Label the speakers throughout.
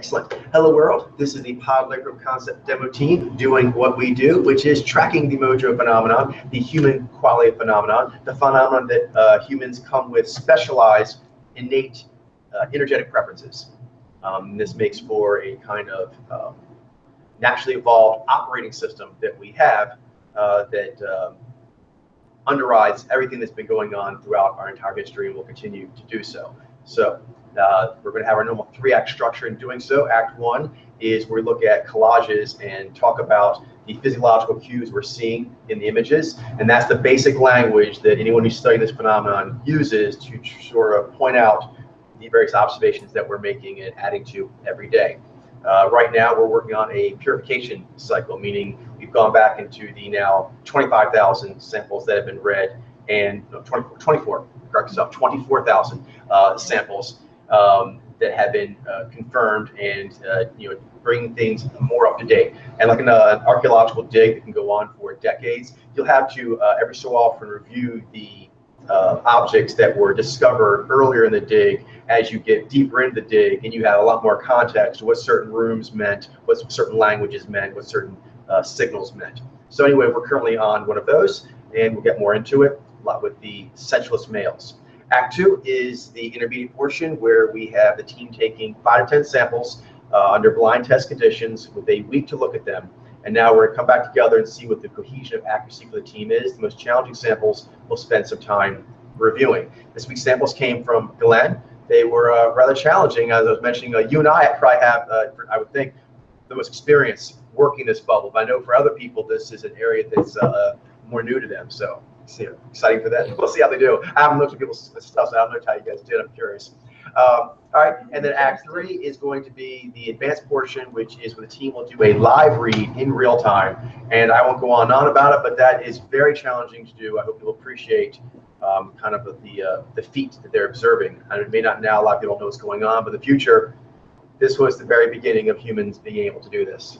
Speaker 1: Excellent. Hello world, this is the Pod Liquid Concept Demo Team doing what we do, which is tracking the Mojo phenomenon, the human quality phenomenon, the phenomenon that humans come with specialized, innate, energetic preferences. This makes for a kind of naturally evolved operating system that we have that underrides everything that's been going on throughout our entire history and will continue to do so. So we're going to have our normal 3-act structure in doing so. Act 1 is where we look at collages and talk about the physiological cues we're seeing in the images. And that's the basic language that anyone who's studying this phenomenon uses to sort of point out the various observations that we're making and adding to every day. Right now, we're working on a purification cycle, meaning we've gone back into the now 25,000 samples that have been read, and 24,000 samples that have been confirmed, and bringing things more up to date. And like an archaeological dig that can go on for decades, you'll have to every so often review the objects that were discovered earlier in the dig as you get deeper into the dig, and you have a lot more context, what certain rooms meant, what certain languages meant, what certain signals meant. So anyway, we're currently on one of those, and we'll get more into it a lot with the sensuous males. Act 2 is the intermediate portion where we have the team taking 5 to 10 samples under blind test conditions with a week to look at them. And now we're going to come back together and see what the cohesion of accuracy for the team is. The most challenging samples we'll spend some time reviewing. This week's samples came from Glenn. They were rather challenging. As I was mentioning, you and I probably have, I would think, the most experience working this bubble. But I know for other people, this is an area that's more new to them. So exciting for them. We'll see how they do. I haven't looked at people's stuff, so I don't know how you guys did. I'm curious. All right, and then Act 3 is going to be the advanced portion, which is where the team will do a live read in real time. And I won't go on and on about it, but that is very challenging to do. I hope you'll appreciate kind of the feat that they're observing. And it may not now, a lot of people don't know what's going on, but in the future, this was the very beginning of humans being able to do this.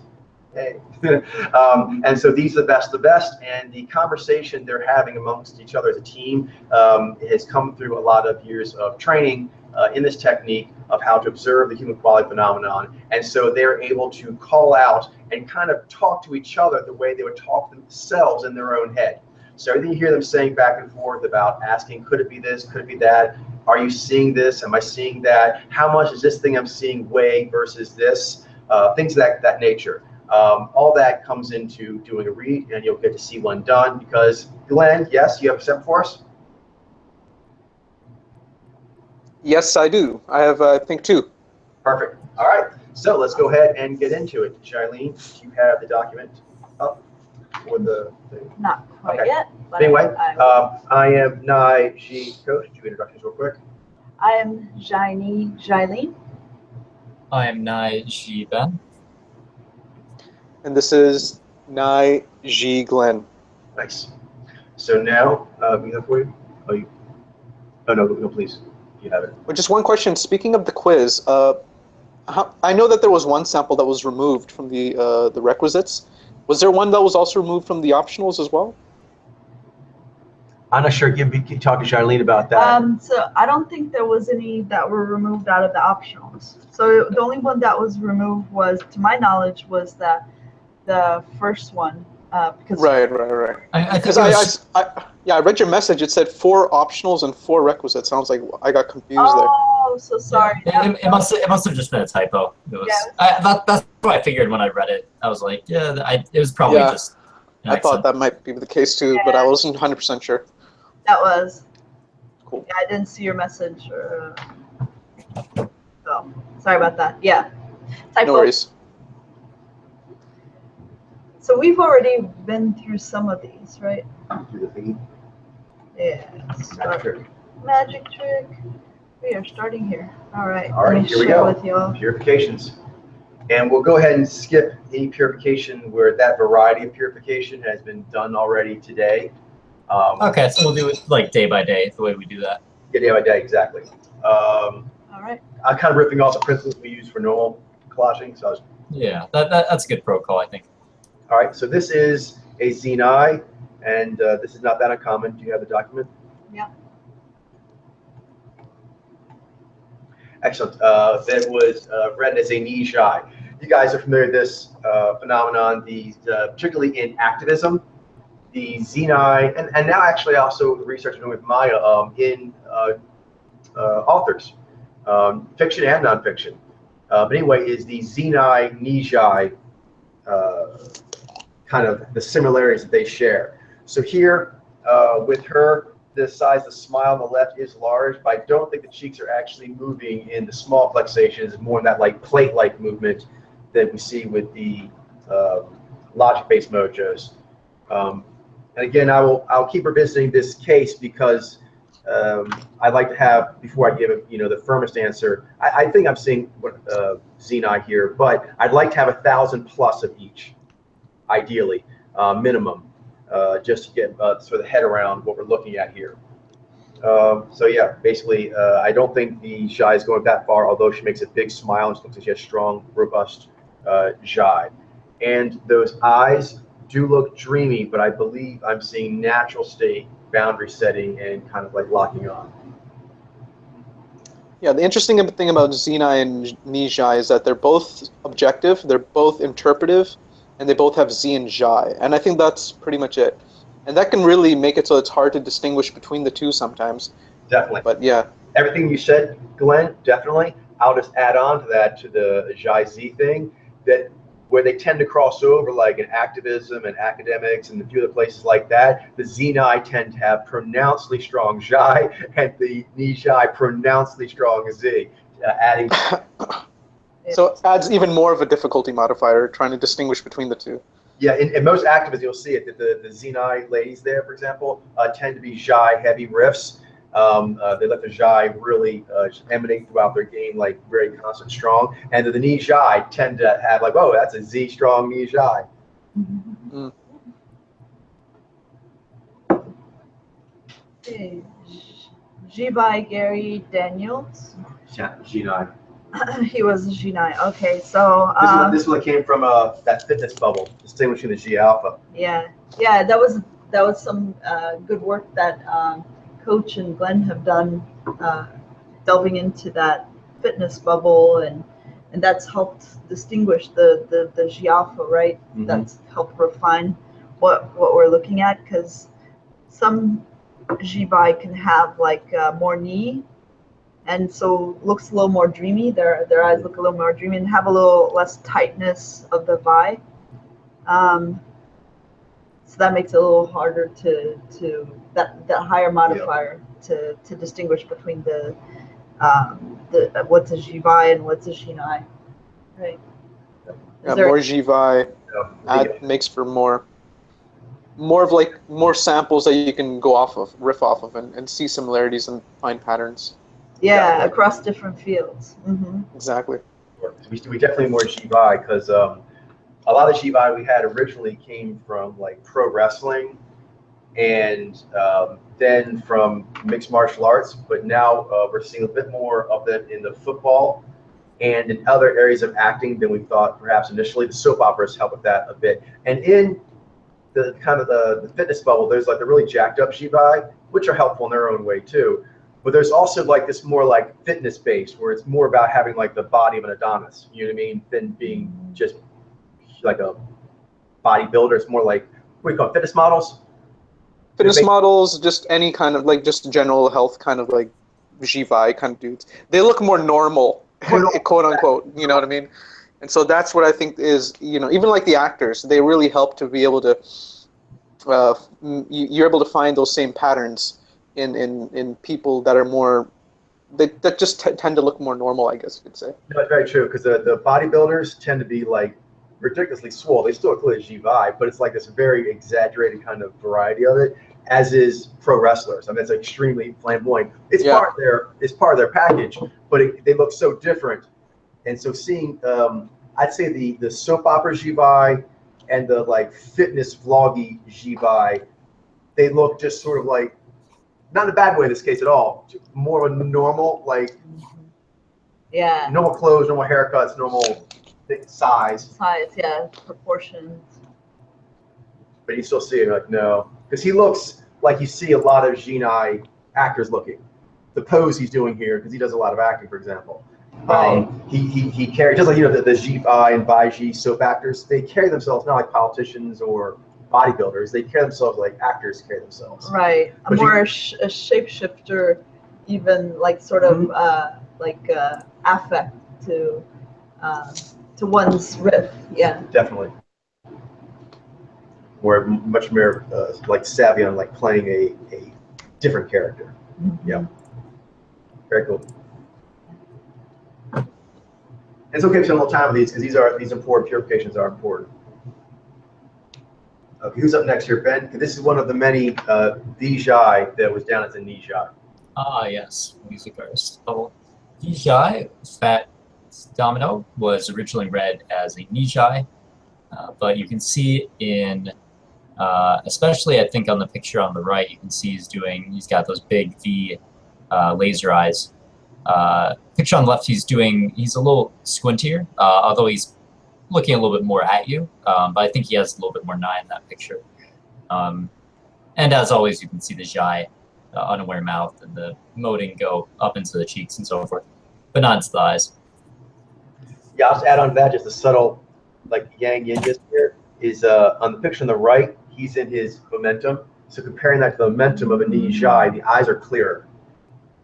Speaker 1: Hey. And so these are the best, and the conversation they're having amongst each other as a team has come through a lot of years of training in this technique of how to observe the human quality phenomenon. And so they're able to call out and kind of talk to each other the way they would talk to themselves in their own head. So everything you hear them saying back and forth about asking, could it be this, could it be that? Are you seeing this? Am I seeing that? How much is this thing I'm seeing weigh versus this? Things of that nature. All that comes into doing a read, and you'll get to see one done because, Glenn, yes, you have a sample for us?
Speaker 2: Yes, I do. I have, I think, 2.
Speaker 1: Perfect. All right. So let's go ahead and get into it. Charlene, you have the document up for the thing.
Speaker 3: Not quite
Speaker 1: Okay.
Speaker 3: yet. But
Speaker 1: Anyway, I am Nai Ji. Coach, do introductions real quick.
Speaker 3: I am Jailene.
Speaker 4: I am Nai Ji Ben.
Speaker 2: And this is Nai Ji Glenn.
Speaker 1: Nice. So now, we have for you. Oh, no, please. You have it.
Speaker 2: Well, just one question. Speaking of the quiz, I know that there was one sample that was removed from the requisites. Was there one that was also removed from the optionals as well?
Speaker 1: I'm not sure. Can you talk to Charlene about that?
Speaker 3: So I don't think there was any that were removed out of the optionals. So the only one that was removed was, to my knowledge, was the first one. Because
Speaker 2: Right. I read your message. It said 4 optionals and 4 requisites. Sounds like I got confused there.
Speaker 3: Oh, so sorry.
Speaker 4: Yeah. It must have just been a typo. It was. Yeah. That's what I figured when I read it. I was like, yeah, it was probably just.
Speaker 2: I thought that might be the case too, but I wasn't 100% sure.
Speaker 3: That was.
Speaker 2: Cool.
Speaker 3: Yeah, I didn't see your message. So sorry about that. Yeah. Typo.
Speaker 2: No worries.
Speaker 3: So we've already been through some of these, right?
Speaker 1: Through the thingy?
Speaker 3: Yeah. Magic trick. We are starting here. All right.
Speaker 1: All right, here we go.
Speaker 3: With y'all.
Speaker 1: Purifications. And we'll go ahead and skip any purification where that variety of purification has been done already today.
Speaker 4: Okay, so we'll do it like day by day, the way we do that.
Speaker 1: Yeah, day by day, exactly.
Speaker 3: All right.
Speaker 1: I'm kind of ripping off the principles we use for normal collaging. So
Speaker 4: Yeah, that's a good protocol, I think.
Speaker 1: all right, so this is a Xeni, and this is not that uncommon. Do you have the document?
Speaker 3: Yeah.
Speaker 1: Excellent. That was read as a Nijai. You guys are familiar with this phenomenon, particularly in activism, the Xeni, and now actually also the research I'm doing with Maya in authors, fiction and nonfiction. But anyway, is the Xeni Nijai kind of the similarities that they share. So here, with her, the size, the smile on the left is large, but I don't think the cheeks are actually moving in the small flexations. It's more in that like plate-like movement that we see with the logic-based mojos. And again, I'll keep revisiting this case because I'd like to have, before I give it, the firmest answer. I think I'm seeing Xeni here, but I'd like to have 1,000 plus of each, ideally, minimum. Just to get sort of the head around what we're looking at here. So yeah, basically, I don't think the Zhai is going that far, although she makes a big smile and she looks like she has strong, robust Zhai. And those eyes do look dreamy, but I believe I'm seeing natural state boundary setting and kind of like locking on.
Speaker 2: Yeah, the interesting thing about Xeni and Nijai is that they're both objective, they're both interpretive, and they both have Z and Zhai. And I think that's pretty much it. And that can really make it so it's hard to distinguish between the two sometimes.
Speaker 1: Definitely.
Speaker 2: But yeah.
Speaker 1: Everything you said, Glenn, definitely. I'll just add on to that, to the Zhai Z thing, that where they tend to cross over, like in activism and academics and a few other places like that, the Xeni tend to have pronouncedly strong Zhai, and the Nijai pronouncedly strong Z, adding.
Speaker 2: So it adds even more of a difficulty modifier trying to distinguish between the two.
Speaker 1: Yeah, in most activists, you'll see it, that the Xeni ladies there, for example, tend to be Zhai heavy riffs. They let the Zhai really emanate throughout their game, like very constant, strong. And the Nijai tend to have like, oh, that's a Z strong Nijai.
Speaker 2: Mm.
Speaker 3: Okay. Jibai Gary Daniels.
Speaker 1: Xeni.
Speaker 3: He was a G9. Okay, so
Speaker 1: This one came from that fitness bubble, distinguishing the G alpha.
Speaker 3: yeah, that was some good work that Coach and Glenn have done, delving into that fitness bubble, and that's helped distinguish the G alpha, right?
Speaker 1: Mm-hmm.
Speaker 3: That's helped refine what we're looking at, because some G-Bi can have like more knee, and so looks a little more dreamy. Their eyes look a little more dreamy and have a little less tightness of the vi. So that makes it a little harder to that higher modifier to distinguish between the what's a G-Vi and what's a G-Ni. Right.
Speaker 2: Yeah, more G-Vi makes for more of like more samples that you can go off of, riff off of, and see similarities and find patterns.
Speaker 3: Yeah, across different fields. Mm-hmm.
Speaker 2: Exactly.
Speaker 1: We definitely more G-Vi, because a lot of G-Vi we had originally came from like pro wrestling, and then from mixed martial arts, but now we're seeing a bit more of that in the football and in other areas of acting than we thought perhaps initially. The soap operas help with that a bit. And in the kind of the fitness bubble, there's like the really jacked up G-Vi, which are helpful in their own way too. But there's also like this more like fitness based, where it's more about having like the body of an Adonis, you know what I mean, than being just like a bodybuilder. It's more like, what do you call it, fitness models?
Speaker 2: Fitness models, just any kind of like just general health kind of like G-Vi kind of dudes. They look more normal, quote unquote, you know what I mean? And so that's what I think is, even like the actors, they really help to be able to, you're able to find those same patterns in people that are more, that just tend to look more normal, I guess you could say.
Speaker 1: No, it's very true, because the bodybuilders tend to be like ridiculously swole. They still include G-Vi, but it's like this very exaggerated kind of variety of it, as is pro wrestlers. I mean, it's extremely flamboyant. It's part of their package, but they look so different. And so seeing, I'd say the soap opera G-Vi and the like fitness vloggy G-Vi, they look just sort of like, not in a bad way in this case at all, more of a normal, like normal clothes, normal haircuts, normal size,
Speaker 3: proportions.
Speaker 1: but you still see it like, no, because he looks like you see a lot of Xeni actors looking. The pose he's doing here, because he does a lot of acting, for example,
Speaker 3: Right.
Speaker 1: He carries, just like, the Ji-Fi and Bai-Ji soap actors, they carry themselves not like politicians or bodybuilders, they carry themselves like actors carry themselves.
Speaker 3: Right. A
Speaker 1: But
Speaker 3: more a shapeshifter, even like sort of affect to one's riff. Yeah.
Speaker 1: Definitely. We're much more like savvy on like playing a different character.
Speaker 3: Mm-hmm.
Speaker 1: Yeah. Very cool. And it's okay to spend a little time with these because these important purifications are important. Okay, who's up next here, Ben? This is one of the many Vijay that was down as a Nijai.
Speaker 4: Ah, yes, music artist. Oh, Vijay, Fat Domino, was originally read as a Nijai, but you can see in, especially I think on the picture on the right, you can see he's got those big V laser eyes. Picture on the left, he's a little squintier, although he's looking a little bit more at you, but I think he has a little bit more Nai in that picture. And as always, you can see the Jai, unaware mouth, and the moding go up into the cheeks and so forth, but not into the eyes.
Speaker 1: Yeah, I'll just add on to that, just a subtle, like yang yin just here, is on the picture on the right, he's in his momentum. So comparing that to the momentum of a Nijai, the eyes are clearer.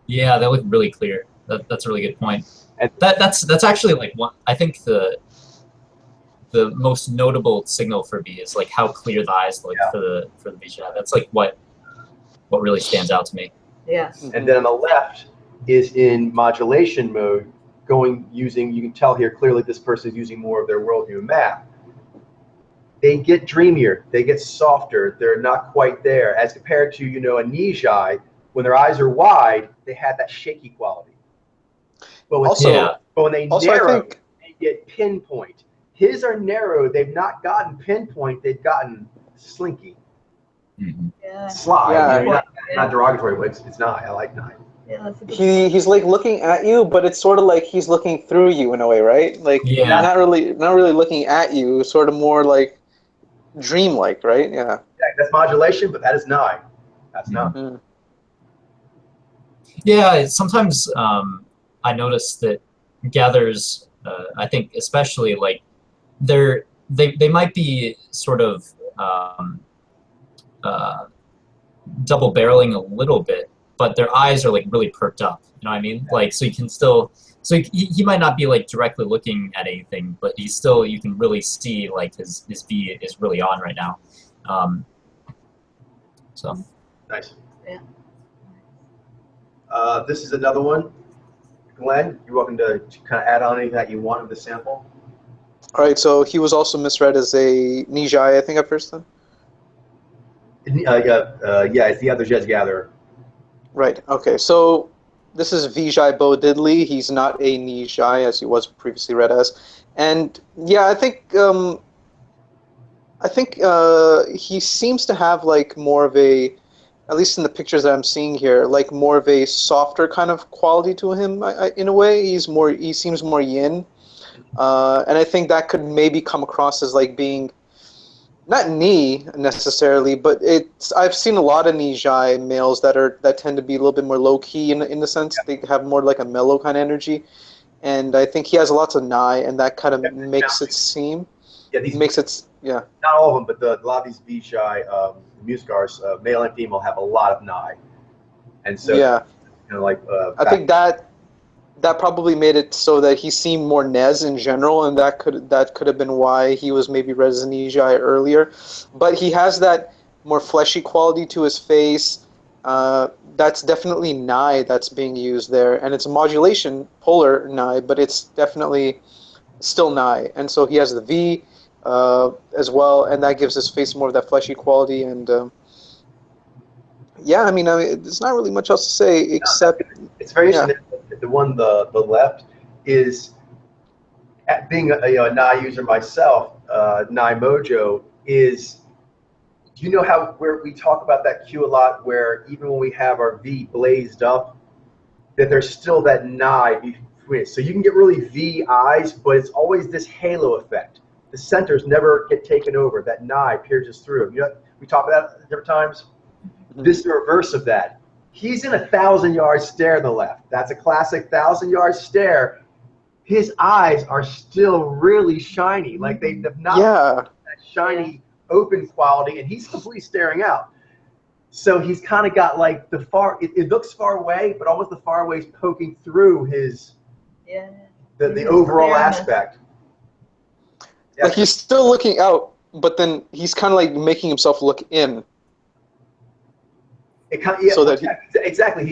Speaker 4: Yeah, they look really clear. That's a really good point.
Speaker 1: And
Speaker 4: that's actually like one. I think the most notable signal for me is like how clear the eyes look for the Vijay. That's like what really stands out to me.
Speaker 3: Yeah.
Speaker 1: And then on the left is in modulation mode, you can tell here clearly this person is using more of their worldview map. They get dreamier, they get softer, they're not quite there. As compared to, a Nijai, when their eyes are wide, they have that shaky quality. But when they narrow, they get pinpoint. His are narrow, they've not gotten pinpoint, they've gotten slinky.
Speaker 4: Mm-hmm.
Speaker 3: Yeah.
Speaker 1: Slide. Not derogatory, but it's not. I like Nai.
Speaker 3: Yeah, that's a good
Speaker 2: He's like looking at you, but it's sort of like he's looking through you in a way, right? Like not really looking at you, sort of more like dreamlike, right? Yeah.
Speaker 1: That's modulation, but that is Nai. That's not.
Speaker 2: Mm-hmm.
Speaker 4: Yeah, sometimes I notice that gathers, I think especially like they might be sort of double barreling a little bit, but their eyes are like really perked up. You know what I mean? Like, so you can still, he might not be like directly looking at anything, but you can really see like his V is really on right now. So
Speaker 1: Nice.
Speaker 3: Yeah.
Speaker 1: This is another one. Glenn, you're welcome to kind of add on anything that you want of the sample.
Speaker 2: All right, so he was also misread as a Nijai, I think, at first then?
Speaker 1: Yeah, it's the other Jez Gatherer.
Speaker 2: Right, okay, so this is Vijay Bo Diddley. He's not a Nijai, as he was previously read as. And, yeah, I think he seems to have, like, more of a, at least in the pictures that I'm seeing here, like more of a softer kind of quality to him. In a way, he seems more yin, and I think that could maybe come across as like being not Ni necessarily, but I've seen a lot of Nijai males that tend to be a little bit more low key in the sense they have more like a mellow kind of energy, and I think he has lots of Nai, and that kind of makes it seem.
Speaker 1: Not all of them, but a lot of these Vijay music artists, male and female, have a lot of Nai, and so
Speaker 2: I think that probably made it so that he seemed more Nez in general, and that could have been why he was maybe read as Nijai earlier. But he has that more fleshy quality to his face. That's definitely Nai that's being used there, and it's a modulation polar Nai, but it's definitely still Nai, and so he has the V as well, and that gives his face more of that fleshy quality. And I mean, there's not really much else to say except
Speaker 1: it's very interesting. The one the left is, being a Nai user myself, Nai Mojo is. Do you know where we talk about that cue a lot, where even when we have our V blazed up, that there's still that Nai between it. So you can get really V eyes, but it's always this halo effect. The centers never get taken over. That Nai pierces through. We talk about that at different times. Mm-hmm. This is the reverse of that. He's in a 1,000-yard stare on the left. That's a classic 1,000-yard stare, his eyes are still really shiny. Like they've not
Speaker 2: Yeah.
Speaker 1: that shiny open quality, and he's completely staring out. So he's kind of got like the it looks far away, but almost the far away is poking through his the overall aspect. Yeah.
Speaker 2: Like he's still looking out, but then he's kind of like making himself look in.
Speaker 1: It kind of, yeah,
Speaker 2: So that
Speaker 1: exactly.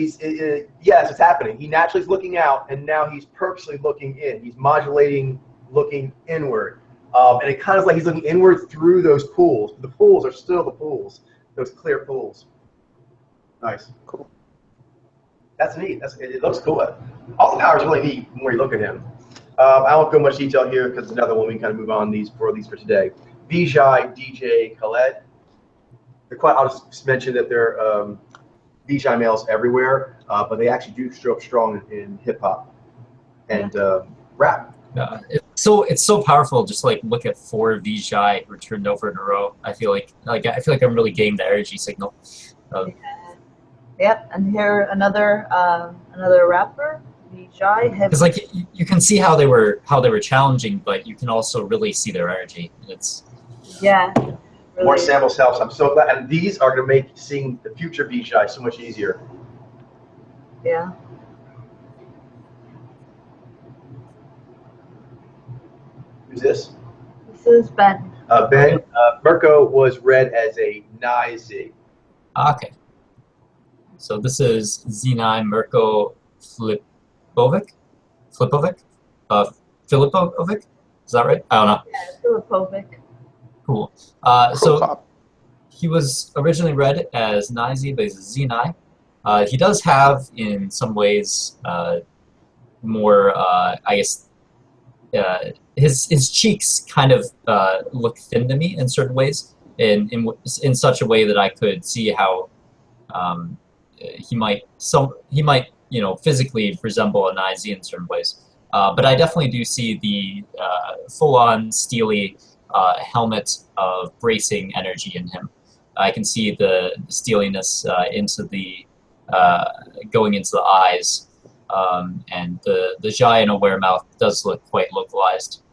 Speaker 1: Yes, it's happening. He naturally is looking out, and now he's purposely looking in. He's modulating, looking inward, and it kind of like he's looking inward through those pools. The pools are still the pools, those clear pools. Nice.
Speaker 2: Cool.
Speaker 1: That's neat. It looks cool. Austin Powers is really neat when you look at him. I won't go much detail here because it's another one we can kind of move on for today. Vijay DJ Khaled. I'll just mention that they're Vijay males everywhere, but they actually do show up strong in hip hop and rap.
Speaker 4: It's so powerful. Just like look at 4 Vijay who turned over in a row. I feel like I'm really getting the energy signal.
Speaker 3: Yep, and here another rapper, Vijay.
Speaker 4: Because like you can see how they were challenging, but you can also really see their energy. It's
Speaker 3: really.
Speaker 1: More samples helps. I'm so glad, and these are going to make seeing the future Vijay so much easier.
Speaker 3: Yeah.
Speaker 1: Who's this?
Speaker 3: This is Ben.
Speaker 1: Ben Mirko was read as a Nizi.
Speaker 4: okay. So this is Zinai Mirko Filipovic. Filipovic? Is that right? I don't know.
Speaker 3: Yeah, Filipovic.
Speaker 4: Cool. So he was originally read as Nizi, but he's a Zinai. He does have, in some ways, more, I guess, his cheeks kind of look thin to me in certain ways, in such a way that I could see how he might physically resemble a Nizi in certain ways. But I definitely do see the full-on steely helmet of bracing energy in him. I can see the steeliness into the going into the eyes, and the Jai and aware mouth does look quite localized.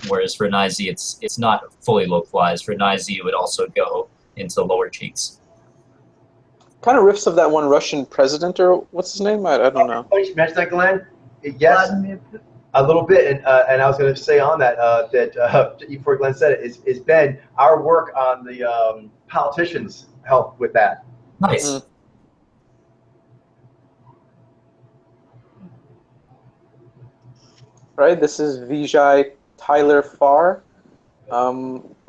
Speaker 4: Whereas for Nizi, it's not fully localized. For Nizi, it would also go into the lower cheeks.
Speaker 2: Kind of riffs of that one Russian president, or what's his name? I don't know.
Speaker 1: Oh, you mentioned that, Glenn? Yes, a little bit. And I was going to say on that, before Glenn said it, is Ben, our work on the politicians helped with that.
Speaker 4: Nice.
Speaker 2: Mm-hmm. Right, this is Vijay Tyler Farr.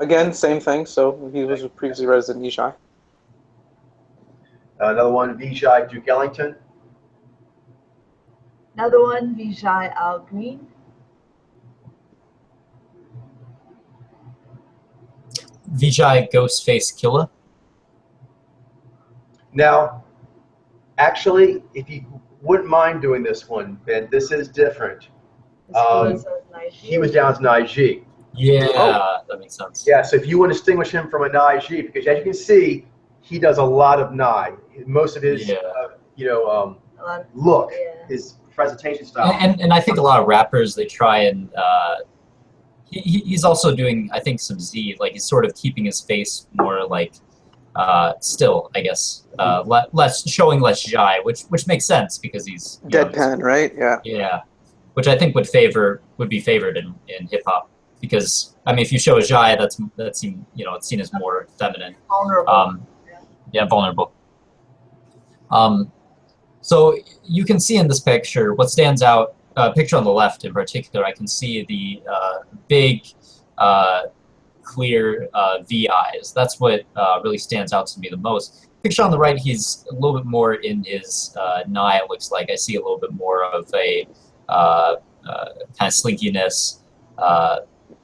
Speaker 2: Again, same thing. So he was previously read as a Vijay.
Speaker 1: Another one, Vijay Duke Ellington.
Speaker 3: Another one, Vijay Al Green.
Speaker 4: Vijay Ghostface Killa.
Speaker 1: Now, actually, if you wouldn't mind doing this one, Ben, this is different. He was down as Naiji.
Speaker 4: Yeah, that makes sense.
Speaker 1: Yeah, so if you want to distinguish him from a Naiji, because as you can see, he does a lot of Nai. Most of his, look, his presentation style.
Speaker 4: And I think a lot of rappers, they try and he's also doing, I think, some Z. Like he's sort of keeping his face more like still, I guess, showing less Jai, which makes sense because he's
Speaker 2: deadpan, right? Yeah.
Speaker 4: Yeah, which I think would be favored in hip hop because I mean, if you show a Jai, that's seen, it's seen as more feminine.
Speaker 3: Vulnerable.
Speaker 4: Vulnerable. So you can see in this picture what stands out. Picture on the left in particular, I can see the big, clear V eyes. That's what really stands out to me the most. Picture on the right, he's a little bit more in his Nai, it looks like. I see a little bit more of a kind of slinkiness.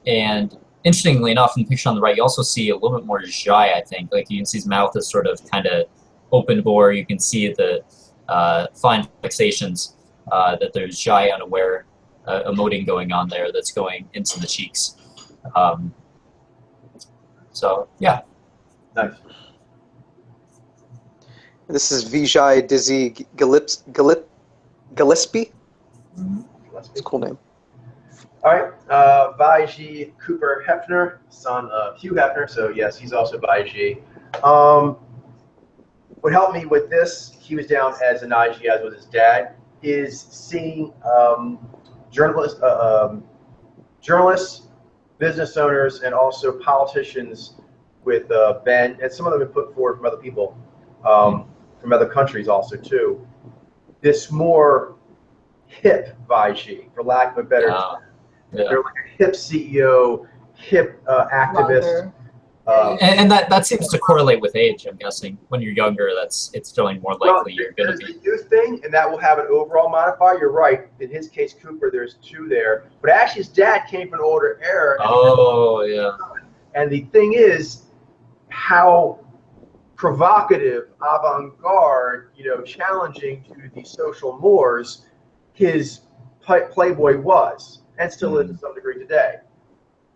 Speaker 4: And interestingly enough, in the picture on the right, you also see a little bit more Jai, I think. Like you can see his mouth is sort of kind of open bore. You can see the fine fixations. That there's Jai unaware emoting going on there that's going into the cheeks. So, yeah.
Speaker 1: Nice.
Speaker 2: This is Vijay Dizzy Gillespie.
Speaker 1: Mm-hmm. must be.
Speaker 2: It's a cool name.
Speaker 1: All right, Baiji Cooper Hefner, son of Hugh Hefner. So yes, he's also Baiji. What helped me with this, he was down as an IG, as was his dad, is seeing journalists, business owners, and also politicians with Ben, and some of them have been put forward from other people, from other countries also too. This more hip Baiji, for lack of a better term.
Speaker 4: Yeah.
Speaker 1: They're like a hip CEO, hip activist.
Speaker 4: And that seems to correlate with age, I'm guessing. When you're younger, it's generally more likely you're going to be.
Speaker 1: There's the youth thing, and that will have an overall modifier. You're right. In his case, Cooper, there's 2 there. But actually, his dad came from an older era.
Speaker 4: Oh, yeah.
Speaker 1: And the thing is, how provocative, avant-garde, challenging to the social mores his Playboy was, and still is to some degree today.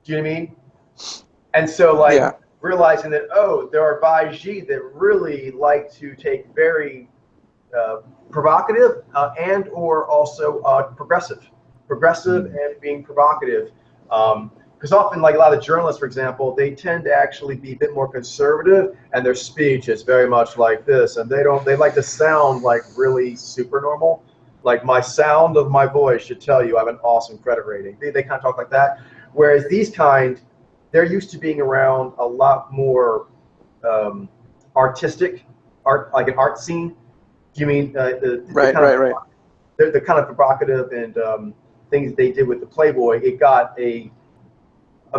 Speaker 1: Do you know what I mean? And so, realizing that, there are Baiji that really like to take very provocative and or also progressive and being provocative. Because often, like a lot of journalists, for example, they tend to actually be a bit more conservative, and their speech is very much like this, and they like to sound like really super normal. Like, my sound of my voice should tell you I have an awesome credit rating. They kind of talk like that. Whereas these they're used to being around a lot more artistic, like an art scene. Do you mean
Speaker 2: right?
Speaker 1: The kind of provocative and things they did with the Playboy? It got a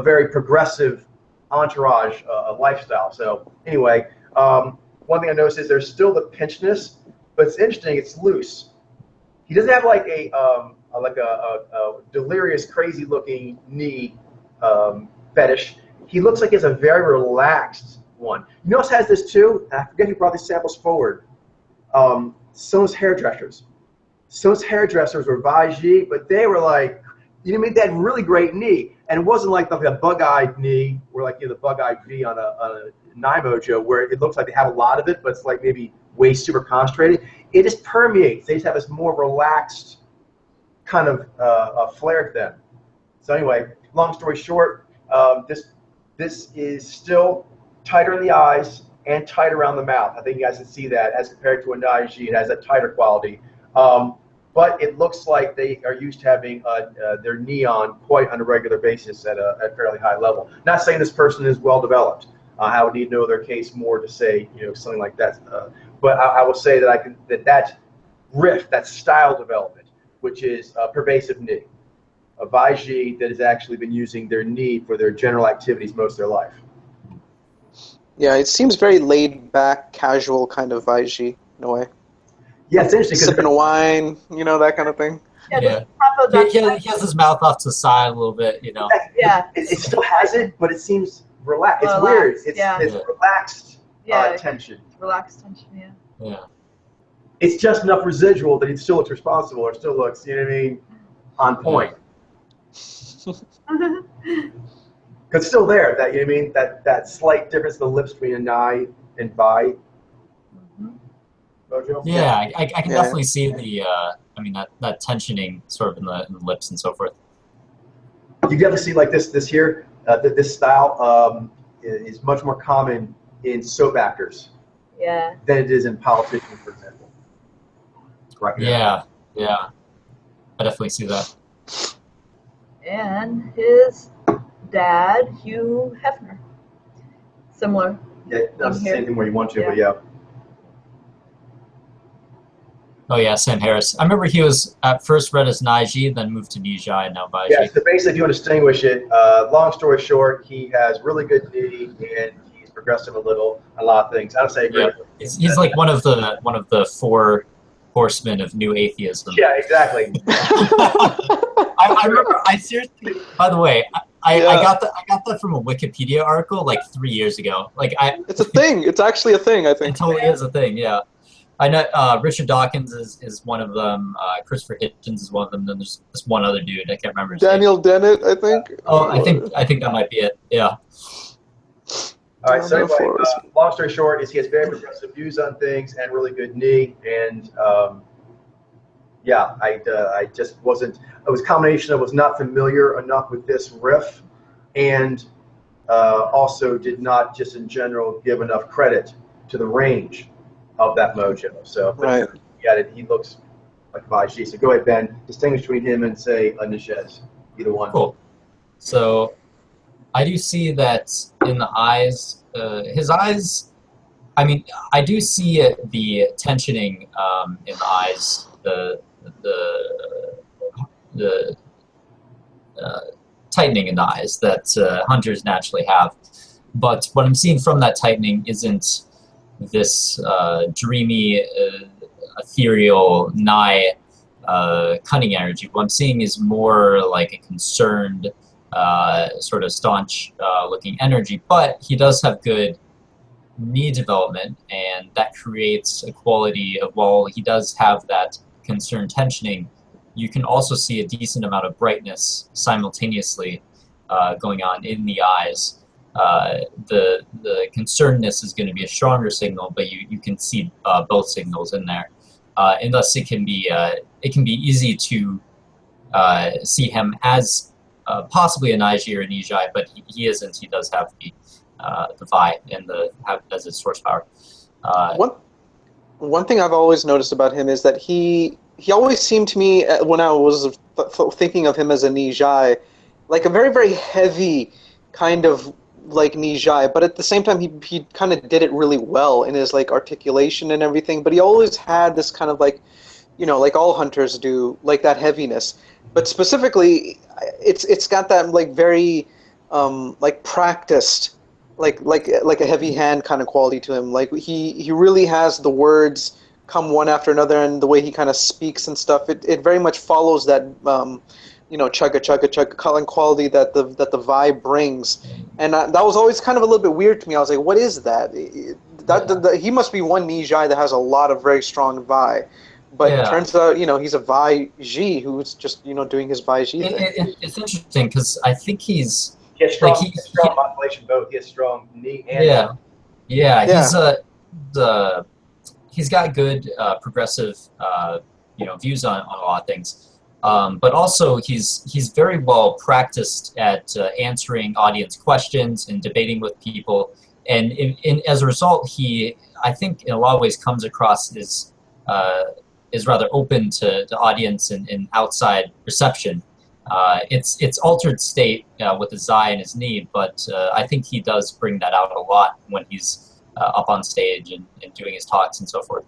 Speaker 1: very progressive entourage lifestyle. So anyway, one thing I noticed is there's still the pinchness, but it's interesting. It's loose. He doesn't have like a delirious, crazy-looking knee fetish. He looks like he has a very relaxed one. You notice has this too. And I forget who brought these samples forward. So's hairdressers. So's hairdressers were Baiji, but they were like, that really great knee, and it wasn't like a bug-eyed knee, or like the bug-eyed V on a Nimojo, where it looks like they have a lot of it, but it's like maybe way super concentrated. It just permeates. They just have this more relaxed kind of flair to them. So anyway, long story short, this is still tighter in the eyes and tight around the mouth. I think you guys can see that as compared to a Naiji. It has that tighter quality. But it looks like they are used to having their knee on quite on a regular basis at a fairly high level. Not saying this person is well developed. I would need to know their case more to say something like that. But I will say that that riff, that style development, which is a pervasive knee, a Baiji that has actually been using their knee for their general activities most of their life.
Speaker 2: Yeah, it seems very laid back, casual kind of Baiji in a way.
Speaker 1: Yeah, it's interesting.
Speaker 2: Sipping a wine, that kind of thing.
Speaker 4: Yeah. He has his mouth off to the side a little bit,
Speaker 3: Yeah.
Speaker 1: It still has it, but it seems relaxed. It's weird. It's relaxed tension.
Speaker 3: Relaxed tension,
Speaker 4: Yeah.
Speaker 1: It's just enough residual that it still looks responsible, or still looks, on point. Because still there, that slight difference in the lips between a Nai and Bai. Mojo?
Speaker 4: Yeah, I can definitely see that tensioning sort of in the lips and so forth.
Speaker 1: You definitely see like this here, this style is much more common in soap actors than it is in politicians, for example. Right.
Speaker 4: Yeah. I definitely see that.
Speaker 3: And his dad, Hugh Hefner. Similar.
Speaker 1: Yeah, that's the same thing where you want to, but yeah.
Speaker 4: Oh yeah, Sam Harris. I remember he was at first read as Naiji, then moved to Nijai, and now Baiji.
Speaker 1: Yeah, so basically if you want to distinguish it, long story short, he has really good knee and he's progressive a lot of things. I would say agree.
Speaker 4: Yeah. He's like one of the 4 horsemen of new atheism.
Speaker 1: Yeah, exactly.
Speaker 4: I remember. I seriously. By the way, I got that from a Wikipedia article like 3 years ago.
Speaker 2: It's a thing. It's actually a thing. I think
Speaker 4: it totally is a thing. Yeah. I know Richard Dawkins is one of them. Christopher Hitchens is one of them. Then there's this one other dude. I can't remember his
Speaker 2: Daniel
Speaker 4: name.
Speaker 2: Dennett, I think.
Speaker 4: Oh, I think that might be it. Yeah.
Speaker 1: All right. So anyway, long story short is he has very progressive views on things and really good knee. And I just wasn't. it was a combination of was not familiar enough with this riff, and also did not just in general give enough credit to the range of that mojo. So
Speaker 2: Right.
Speaker 1: he looks like Vaji. So go ahead, Ben. Distinguish between him and say a Niches. Either one.
Speaker 4: Cool. So I do see that in the eyes, his eyes. I mean, I do see the tensioning in the eyes, the tightening in the eyes that hunters naturally have. But what I'm seeing from that tightening isn't this dreamy, ethereal, nigh, cunning energy. What I'm seeing is more like a concerned, sort of staunch looking energy. But he does have good knee development, and that creates a quality of, while he does have that concerned tensioning, you can also see a decent amount of brightness simultaneously going on in the eyes. The concernedness is going to be a stronger signal, but you can see both signals in there, and thus it can be easy to see him as possibly an Niji or a Nijai, but he isn't. He does have the Vi and as his source power.
Speaker 2: One thing I've always noticed about him is that he always seemed to me, when I was thinking of him as a Nijai, like a very, very heavy kind of like Nijai, but at the same time he kind of did it really well in his like articulation and everything, but he always had this kind of like, you know, like all hunters do, like that heaviness. But specifically, it's got that like very like practiced, like a heavy hand kind of quality to him. Like he really has the words come one after another, and the way he kind of speaks and stuff, it very much follows that you know, chugga chugga chugga quality that the vibe brings. And that was always kind of a little bit weird to me. I was like, what is that? He must be one Nijai that has a lot of very strong Vi. But it turns out, you know, he's a Vi Ji who's just, you know, doing his Vi Ji thing.
Speaker 4: It's interesting because I think
Speaker 1: He has strong, strong modulation both. He has strong knee and
Speaker 4: he's got good progressive you know, views on a lot of things, but also he's very well practiced at answering audience questions and debating with people, and as a result, I think in a lot of ways comes across as is rather open to audience and outside reception. It's altered state with his eye and his knee, but I think he does bring that out a lot when he's up on stage and doing his talks and so forth.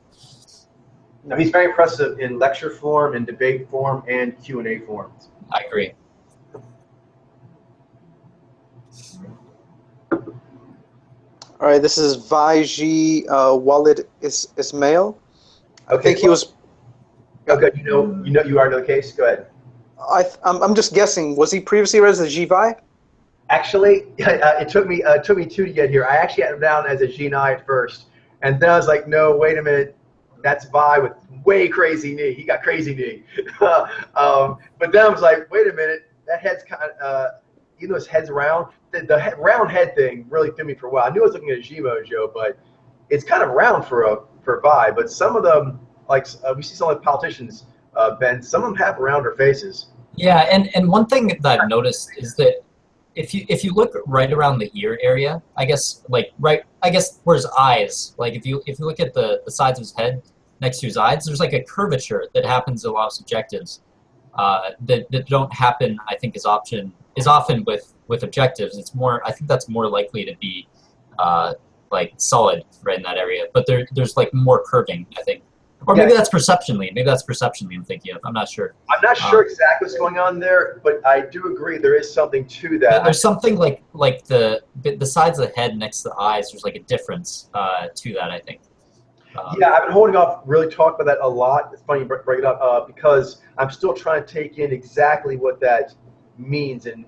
Speaker 1: No, he's very impressive in lecture form, in debate form, and Q&A forms.
Speaker 4: I agree.
Speaker 2: All right, this is Vaji Walid Ismail.
Speaker 1: Okay,
Speaker 2: I think he was.
Speaker 1: Okay, you are the case. Go ahead.
Speaker 2: I'm just guessing. Was he previously read as a Jibai?
Speaker 1: Actually, it took me two to get here. I actually had him down as a Jinai at first, and then I was like, no, wait a minute, that's Vi with way crazy knee. He got crazy knee. But then I was like, wait a minute, that head's kind of, even though his head's round, the round head thing really threw me for a while. I knew I was looking at a Jimojo, but it's kind of round for Vi. But some of them, like we see some of the politicians, Ben, some of them have rounder faces.
Speaker 4: Yeah, and one thing that I've noticed is that if you look right around the ear area, I guess where his eyes, like if you look at the sides of his head next to his eyes, there's like a curvature that happens in a lot of subjectives that don't happen, I think, as often with objectives. It's more, I think that's more likely to be like solid right in that area, but there's like more curving, I think. Or maybe that's perceptionally. Maybe that's perceptionally I'm thinking of. I'm not sure.
Speaker 1: I'm not sure exactly what's going on there, but I do agree there is something to that.
Speaker 4: There's something like the sides of the head next to the eyes. There's like a difference to that, I think.
Speaker 1: Yeah, I've been holding off really talking about that a lot. It's funny you bring it up because I'm still trying to take in exactly what that means and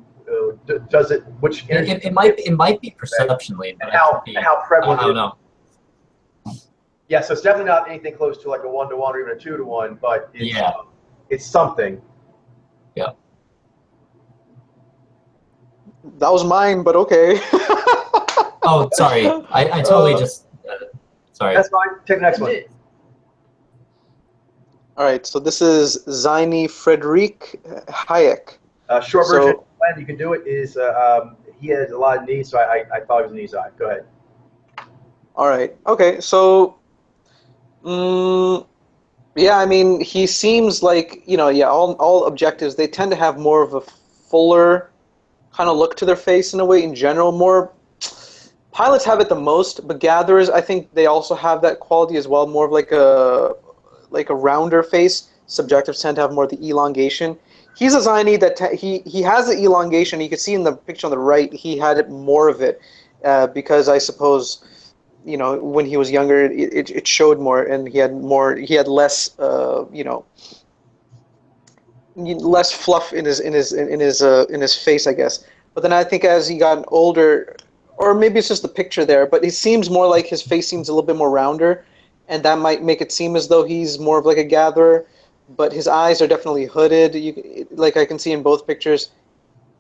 Speaker 1: does it, which energy.
Speaker 4: It might be perceptionally,
Speaker 1: and how prevalent.
Speaker 4: I don't know.
Speaker 1: Yeah, so it's definitely not anything close to like a 1-to-1 or even a 2-to-1, but it's something.
Speaker 4: Yeah.
Speaker 2: That was mine, but okay.
Speaker 4: Oh, sorry. I totally just. Sorry.
Speaker 1: That's fine. Take the next one.
Speaker 2: All right, so this is Zini Frederic Hayek.
Speaker 1: Short version,
Speaker 2: So,
Speaker 1: when you can do it, is he has a lot of knees, so I thought it was an knee eye. Go ahead.
Speaker 2: all right, okay, so, mm, yeah, I mean, he seems like, yeah, all objectives, they tend to have more of a fuller kind of look to their face in a way in general. More pilots have it the most, but gatherers, I think they also have that quality as well, more of like a rounder face. Subjectives tend to have more of the elongation. He's a Ziny that he has the elongation. You can see in the picture on the right, he had it more of it because I suppose when he was younger, it showed more, and he had less less fluff in his face, I guess. But then I think as he got older, or maybe it's just the picture there, but it seems more like his face seems a little bit more rounder, and that might make it seem as though he's more of like a gatherer. But his eyes are definitely hooded. Like I can see in both pictures,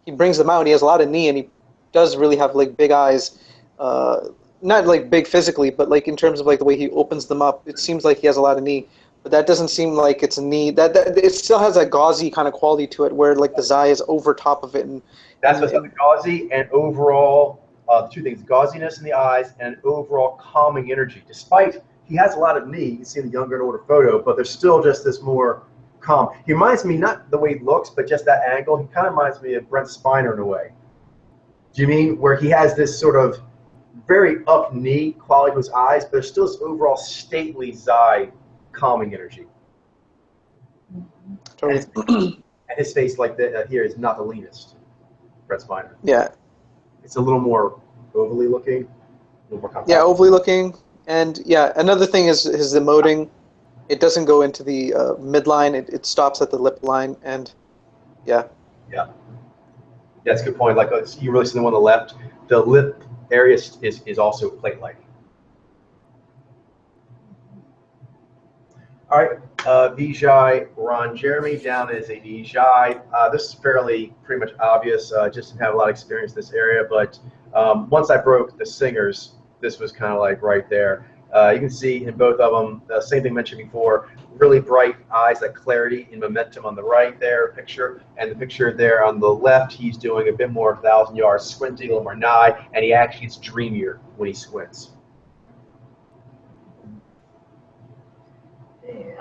Speaker 2: he brings them out. He has a lot of knee, and he does really have like big eyes. Uh, Not like big physically, but like in terms of like the way he opens them up, it seems like he has a lot of knee. But that doesn't seem like it's a knee. That it still has a gauzy kind of quality to it, where like the Zai is over top of it, and
Speaker 1: That's
Speaker 2: and,
Speaker 1: what's
Speaker 2: and
Speaker 1: the gauzy and overall two things: gauziness in the eyes and overall calming energy. Despite he has a lot of knee, you can see in the younger and older photo, but there's still just this more calm. He reminds me not the way he looks, but just that angle. He kind of reminds me of Brent Spiner in a way. Do you mean where he has this sort of very up knee quality to his eyes, but there's still this overall stately Zai calming energy.
Speaker 2: totally.
Speaker 1: And his face like that here is not the leanest. Brett Spiner.
Speaker 2: Yeah,
Speaker 1: It's a little more ovally looking, a little more compact.
Speaker 2: yeah, overly looking, and yeah. Another thing is his emoting. It doesn't go into the midline. It stops at the lip line, and yeah.
Speaker 1: Yeah, that's a good point. Like you really see the one on the left. The lip area is also plate-like. All right, Vijay Ron Jeremy down as a Vijay. This is fairly pretty much obvious. Just didn't have a lot of experience in this area, but once I broke the singers, this was kind of like right there. You can see in both of them, the same thing mentioned before, really bright eyes, that clarity and momentum on the right there picture, and the picture there on the left, he's doing a bit more 1,000 yards squinting, a little more nigh, and he actually gets dreamier when he squints.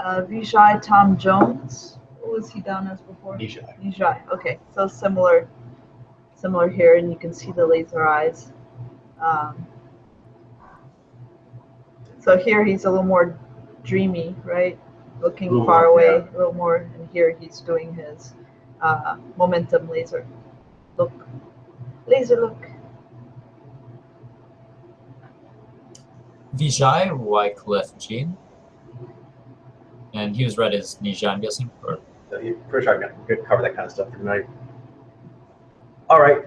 Speaker 3: Vijay Tom Jones. What was he down as before?
Speaker 1: Vijay.
Speaker 3: Vijay. Okay, so similar here, and you can see the laser eyes. So here he's a little more dreamy, right? Looking far away, a little more, and here he's doing his momentum laser look.
Speaker 4: Vijay Wycliffe Jean. And he was read as Nisha, I'm guessing? Or?
Speaker 1: You're pretty sure I'm going to cover that kind of stuff for tonight. All right.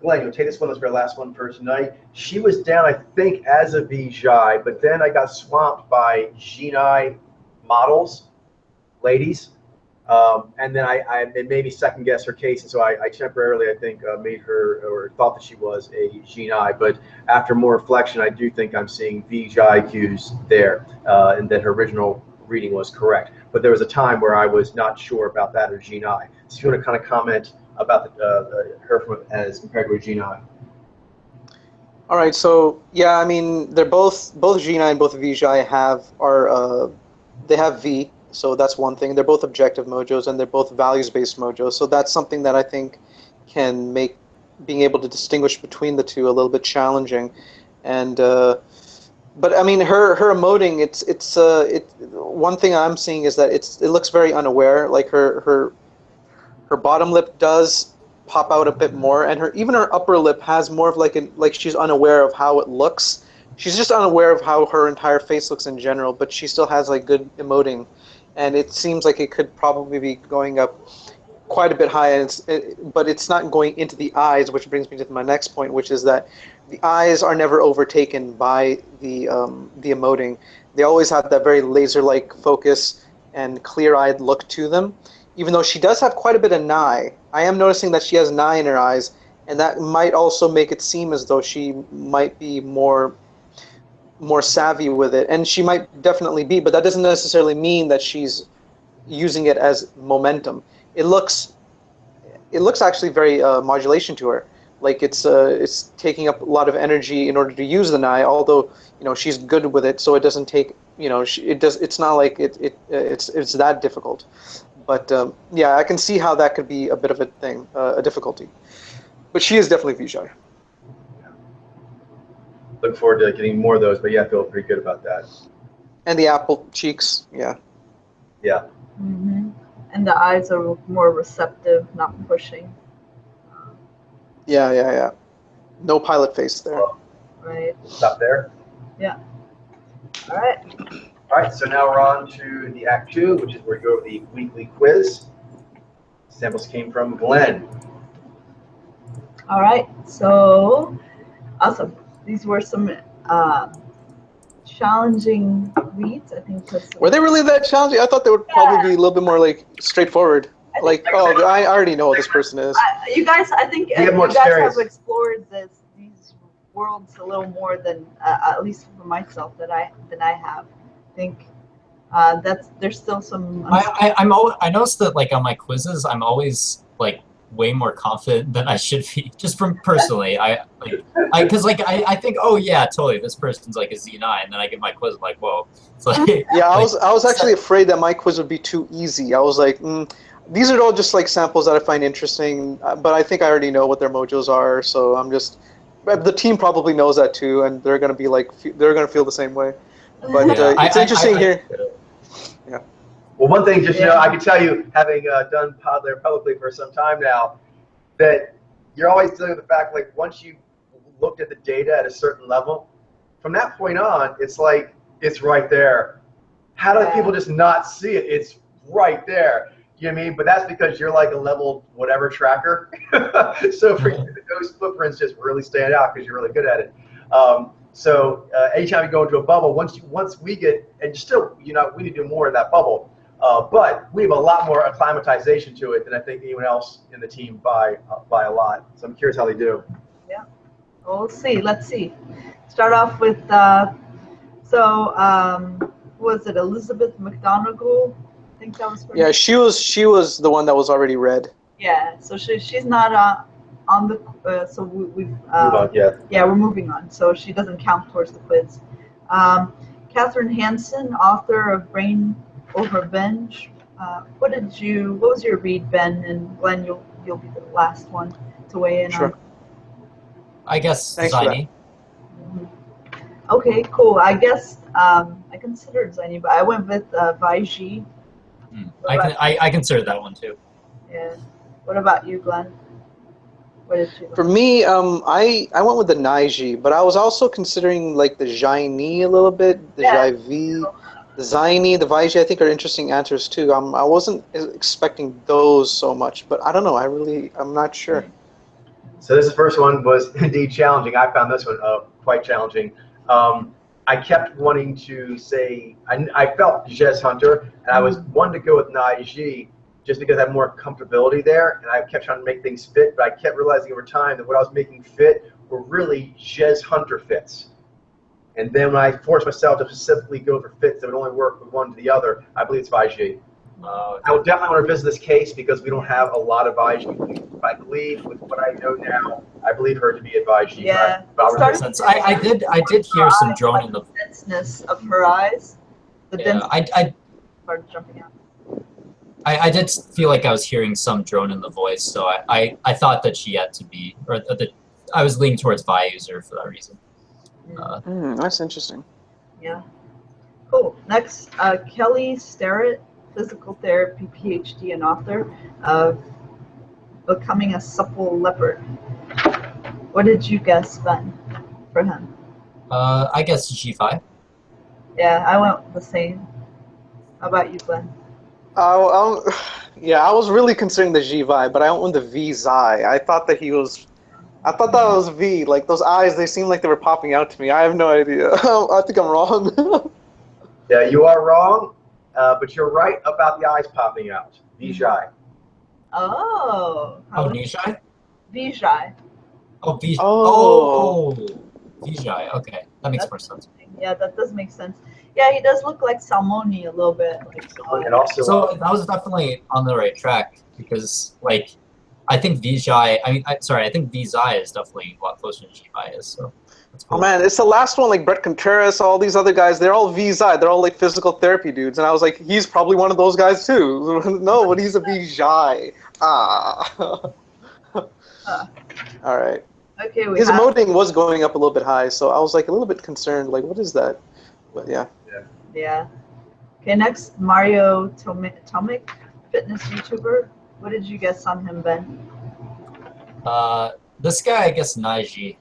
Speaker 1: Glenn, you'll take this one as our last one for tonight. She was down, I think, as a Vijay, but then I got swamped by Genai models, ladies. And then it made me second guess her case, and so I temporarily, I think, made her or thought that she was a Genai. But after more reflection, I do think I'm seeing Vijay cues there, and that her original reading was correct. But there was a time where I was not sure about that or Genai. So if you want to kind of comment about her as compared to a Genai.
Speaker 2: All right, so yeah, I mean, they're both Genai and both Vijay they have V. So that's one thing. They're both objective mojos, and they're both values-based mojos. So that's something that I think can make being able to distinguish between the two a little bit challenging. And but I mean, her emoting. One thing I'm seeing is that it looks very unaware. Like her bottom lip does pop out a bit more, and even her upper lip has more of like she's unaware of how it looks. She's just unaware of how her entire face looks in general, but she still has like good emoting. And it seems like it could probably be going up quite a bit high, but it's not going into the eyes, which brings me to my next point, which is that the eyes are never overtaken by the emoting. They always have that very laser-like focus and clear-eyed look to them, even though she does have quite a bit of nigh. I am noticing that she has nigh in her eyes, and that might also make it seem as though she might be more more savvy with it, and she might definitely be, but that doesn't necessarily mean that she's using it as momentum. It looks actually very modulation to her, like it's taking up a lot of energy in order to use the Nai. Although she's good with it, so it doesn't take it's not like it's that difficult. But yeah, I can see how that could be a bit of a thing, a difficulty. But she is definitely Vijay.
Speaker 1: Look forward to getting more of those, but yeah, I feel pretty good about that.
Speaker 2: And the apple cheeks, yeah.
Speaker 1: Yeah.
Speaker 3: Mm-hmm. And the eyes are more receptive, not pushing.
Speaker 2: Yeah. No pilot face there.
Speaker 3: Right.
Speaker 1: Stop there.
Speaker 3: Yeah. All right.
Speaker 1: All right, so now we're on to the Act 2, which is where we go over the weekly quiz. Samples came from Glenn.
Speaker 3: All right. So awesome. These were some challenging reads, I think.
Speaker 2: Were they really that challenging? I thought they would probably be a little bit more like straightforward. Like, oh, I already know what this person is.
Speaker 3: You guys, I think you guys have explored these worlds a little more than, at least for myself, than I have. I think there's still some.
Speaker 4: I noticed that like on my quizzes, I'm always like way more confident than I should be, just from personally. I think, oh yeah, totally, this person's like a Z9, and then I get my quiz, I'm like, whoa. It's like,
Speaker 2: yeah, I was actually afraid that my quiz would be too easy. I was like, these are all just like samples that I find interesting, but I think I already know what their mojos are, so I'm just. The team probably knows that too, and they're gonna be like, they're gonna feel the same way. But it's interesting here. Yeah.
Speaker 1: Well, one thing, just I can tell you, having done Podler publicly for some time now, that you're always dealing with the fact, like, once you looked at the data at a certain level, from that point on, it's like it's right there. How do people just not see it? It's right there. You know what I mean? But that's because you're like a level whatever tracker. So for you, those footprints just really stand out because you're really good at it. So anytime you go into a bubble, once we get, and still, we need to do more of that bubble. But we have a lot more acclimatization to it than I think anyone else in the team by a lot. So I'm curious how they do.
Speaker 3: Yeah, we'll see. Let's see. Start off with who was it? Elizabeth McGonagall. I think that was her.
Speaker 2: Yeah, she was the one that was already read.
Speaker 3: Yeah, so she's not on the so we've
Speaker 1: Move on, yeah,
Speaker 3: we're moving on. So she doesn't count towards the quiz. Catherine Hansen, author of Brain Over Binge. What was your read, Ben? And Glenn, you'll be the last one to weigh in on.
Speaker 4: I guess Ziny.
Speaker 3: Okay, cool. I guess I considered Ziny, but I went with Vaiji.
Speaker 4: I consider that one too.
Speaker 3: Yeah. What about you, Glenn? What did you?
Speaker 2: For me, I went with the Naiji, but I was also considering like the Jaini a little bit, the Jaivi, the Ziny, the Vaiji. I think are interesting answers too. I wasn't expecting those so much, but I don't know. I'm not sure.
Speaker 1: So this first one was indeed challenging. I found this one quite challenging. I kept wanting to say, I felt Jez Hunter, and I was wanting to go with Naiji just because I have more comfortability there, and I kept trying to make things fit, but I kept realizing over time that what I was making fit were really Jez Hunter fits. And then when I forced myself to specifically go for fits that would only work with one to the other, I believe it's Vaiji. I would definitely want to revisit this case because we don't have a lot of Vaiji. I believe, with what I know now, I believe her to be at Vaiji.
Speaker 3: Yeah.
Speaker 4: I did hear some drone in the
Speaker 3: denseness of her eyes. The density started jumping out.
Speaker 4: I did feel like I was hearing some drone in the voice, so I thought that she had to be, or that I was leaning towards Vi user for that reason.
Speaker 2: That's interesting.
Speaker 3: Yeah. Cool. Next, Kelly Starrett, physical therapy PhD and author of Becoming a Supple Leopard. What did you guess, Ben, for him?
Speaker 4: I guess G5.
Speaker 3: Yeah, I went the same. How about you, Glenn?
Speaker 2: Yeah, I was really considering the G-Vi, but I went with the V-Zai. I thought that was V. Like, those eyes, they seemed like they were popping out to me. I have no idea. I think I'm wrong.
Speaker 1: Yeah, you are wrong, but you're right about the eyes popping out. Vijay.
Speaker 3: Oh.
Speaker 4: Nishai?
Speaker 3: Vijay.
Speaker 4: Oh, Vijay. Oh, Vijay. Okay. That makes
Speaker 3: That's
Speaker 4: more sense.
Speaker 3: interesting. Yeah, that does make sense. Yeah, he does look like Salmoni a little bit. Like,
Speaker 1: And also,
Speaker 4: So that was definitely on the right track because, like, I think Vijay. I think Vizai is definitely a lot closer to Jivai is. So that's
Speaker 2: Oh
Speaker 4: cool.
Speaker 2: man, it's the last one. Like Brett Contreras, all these other guys, they're all VZI. They're all like physical therapy dudes, and I was like, he's probably one of those guys too. No, but he's a VZI. Ah. All right.
Speaker 3: okay, we
Speaker 2: His
Speaker 3: have.
Speaker 2: emoting was going up a little bit high, so I was like a little bit concerned. Like, what is that? But yeah.
Speaker 3: Yeah. Okay, next Mario Tomic, fitness YouTuber. What did you guess on him, Ben?
Speaker 4: This guy, I guess Naiji.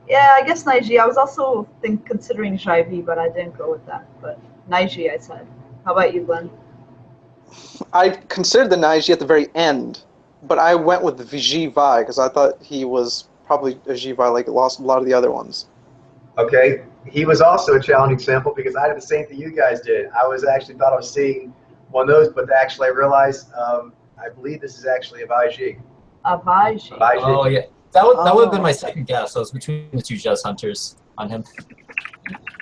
Speaker 3: Yeah, I guess Naiji. I was also considering Jaivi, but I didn't go with that. But Naiji, I said. How about you, Glenn?
Speaker 2: I considered the Naiji at the very end, but I went with the Vijay because I thought he was probably a Jivai like lost a lot of the other ones.
Speaker 1: okay, he was also a challenging sample because I did the same thing you guys did. I was actually thought I was seeing one of those, but actually I realized I believe this is actually a Vaiji.
Speaker 3: Avaiji.
Speaker 4: Oh yeah, that would have been my second guess. I was between the two Jazz Hunters on him.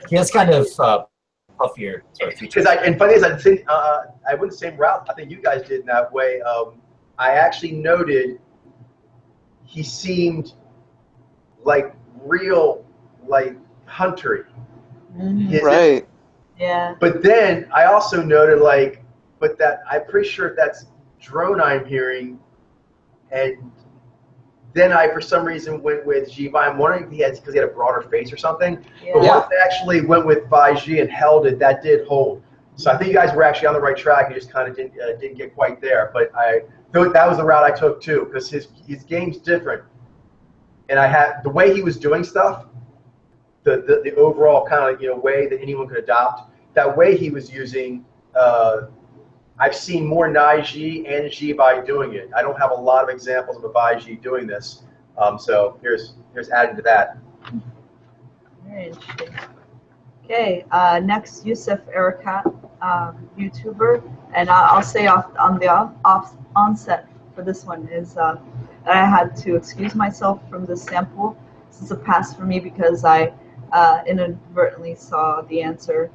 Speaker 4: He has kind of puffier sort of features.
Speaker 1: And funny is, I went the same route. I think you guys did in that way. I actually noted he seemed like real, like huntery.
Speaker 3: Mhm.
Speaker 2: Right.
Speaker 3: Yeah.
Speaker 1: But then I also noted but that I'm pretty sure that's drone I'm hearing, and then I for some reason went with Jiva. I'm wondering if because he had a broader face or something. But
Speaker 3: Yeah.
Speaker 1: once I actually went with Vaiji and held it, that did hold. So I think you guys were actually on the right track. You just kind of didn't get quite there. But I thought that was the route I took too, because his game's different, and I had the way he was doing stuff, the overall kind of way that anyone could adopt. That way he was using. I've seen more Naiji and Jibai doing it. I don't have a lot of examples of a Baiji doing this. So here's adding to that.
Speaker 3: Very interesting. Okay, next Yusuf Erekat, YouTuber, and I'll say on the onset for this one is that I had to excuse myself from this sample. This is a pass for me because I inadvertently saw the answer.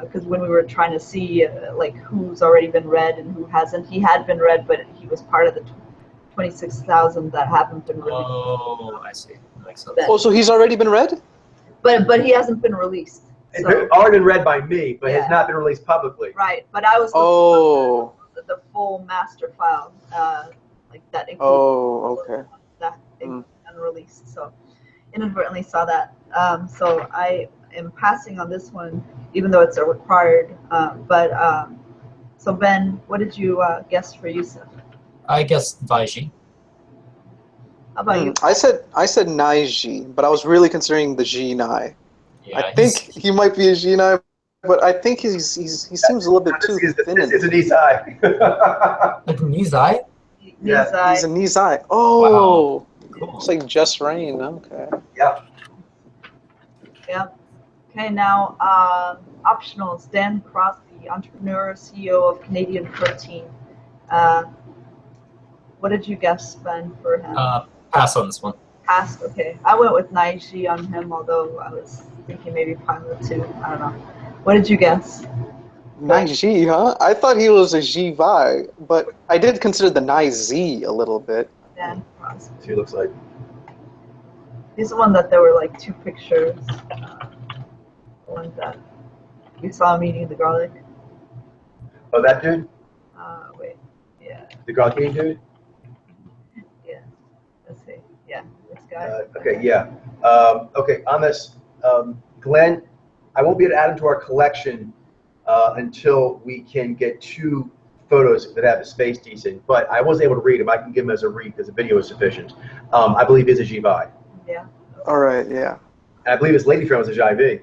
Speaker 3: Because when we were trying to see like who's already been read and who hasn't, he had been read, but he was part of the 26,000 that haven't been released.
Speaker 4: Oh, I see. That makes sense.
Speaker 2: Oh, so he's already been read?
Speaker 3: But he hasn't been released.
Speaker 1: It's
Speaker 3: So,
Speaker 1: already been read by me, but has
Speaker 3: Yeah.
Speaker 1: not been released publicly.
Speaker 3: right, but I was looking
Speaker 2: Oh.
Speaker 3: for the full master file, like that includes
Speaker 2: Oh, okay.
Speaker 3: that
Speaker 2: Mm.
Speaker 3: unreleased. So inadvertently saw that. So I am passing on this one, even though it's a required. So Ben, what did you guess for Yusuf?
Speaker 4: I guess Vaiji.
Speaker 3: How about you?
Speaker 2: I said Naiji, but I was really considering the Jinai.
Speaker 4: Yeah,
Speaker 2: I think he might be a Jinai, but I think he seems a little bit too thin.
Speaker 1: It's a Nisai.
Speaker 4: like Nizai.
Speaker 1: Yeah,
Speaker 3: Nizai.
Speaker 2: He's a Nizai. Oh,
Speaker 4: Cool.
Speaker 2: it's like Just Rain. Okay.
Speaker 1: Yeah.
Speaker 3: Yeah. Okay, now optionals. Dan Crosby, entrepreneur, CEO of Canadian Protein. What did you guess, Ben, for him?
Speaker 4: Pass on this one.
Speaker 3: Pass. Okay, I went with Naiji on him, although I was thinking maybe Pilot too. I don't know. What did you guess?
Speaker 2: Naiji, huh? I thought he was a Jivai, but I did consider the Nai-Z a little bit.
Speaker 3: Dan Crosby.
Speaker 1: That's who he looks like.
Speaker 3: He's the one that there were like two pictures. The one that we saw him eating the garlic.
Speaker 1: Oh, that dude?
Speaker 3: Wait. Yeah.
Speaker 1: The garlic dude?
Speaker 3: Yeah. Let's see. Yeah. This guy.
Speaker 1: Okay, yeah. Okay, on this, Glenn, I won't be able to add him to our collection until we can get 2 photos that have his face decent, but I wasn't able to read him. I can give him as a read because the video is sufficient. I believe he's a Jibai.
Speaker 3: Yeah.
Speaker 2: All right, yeah.
Speaker 1: And I believe his lady friend was a Jive.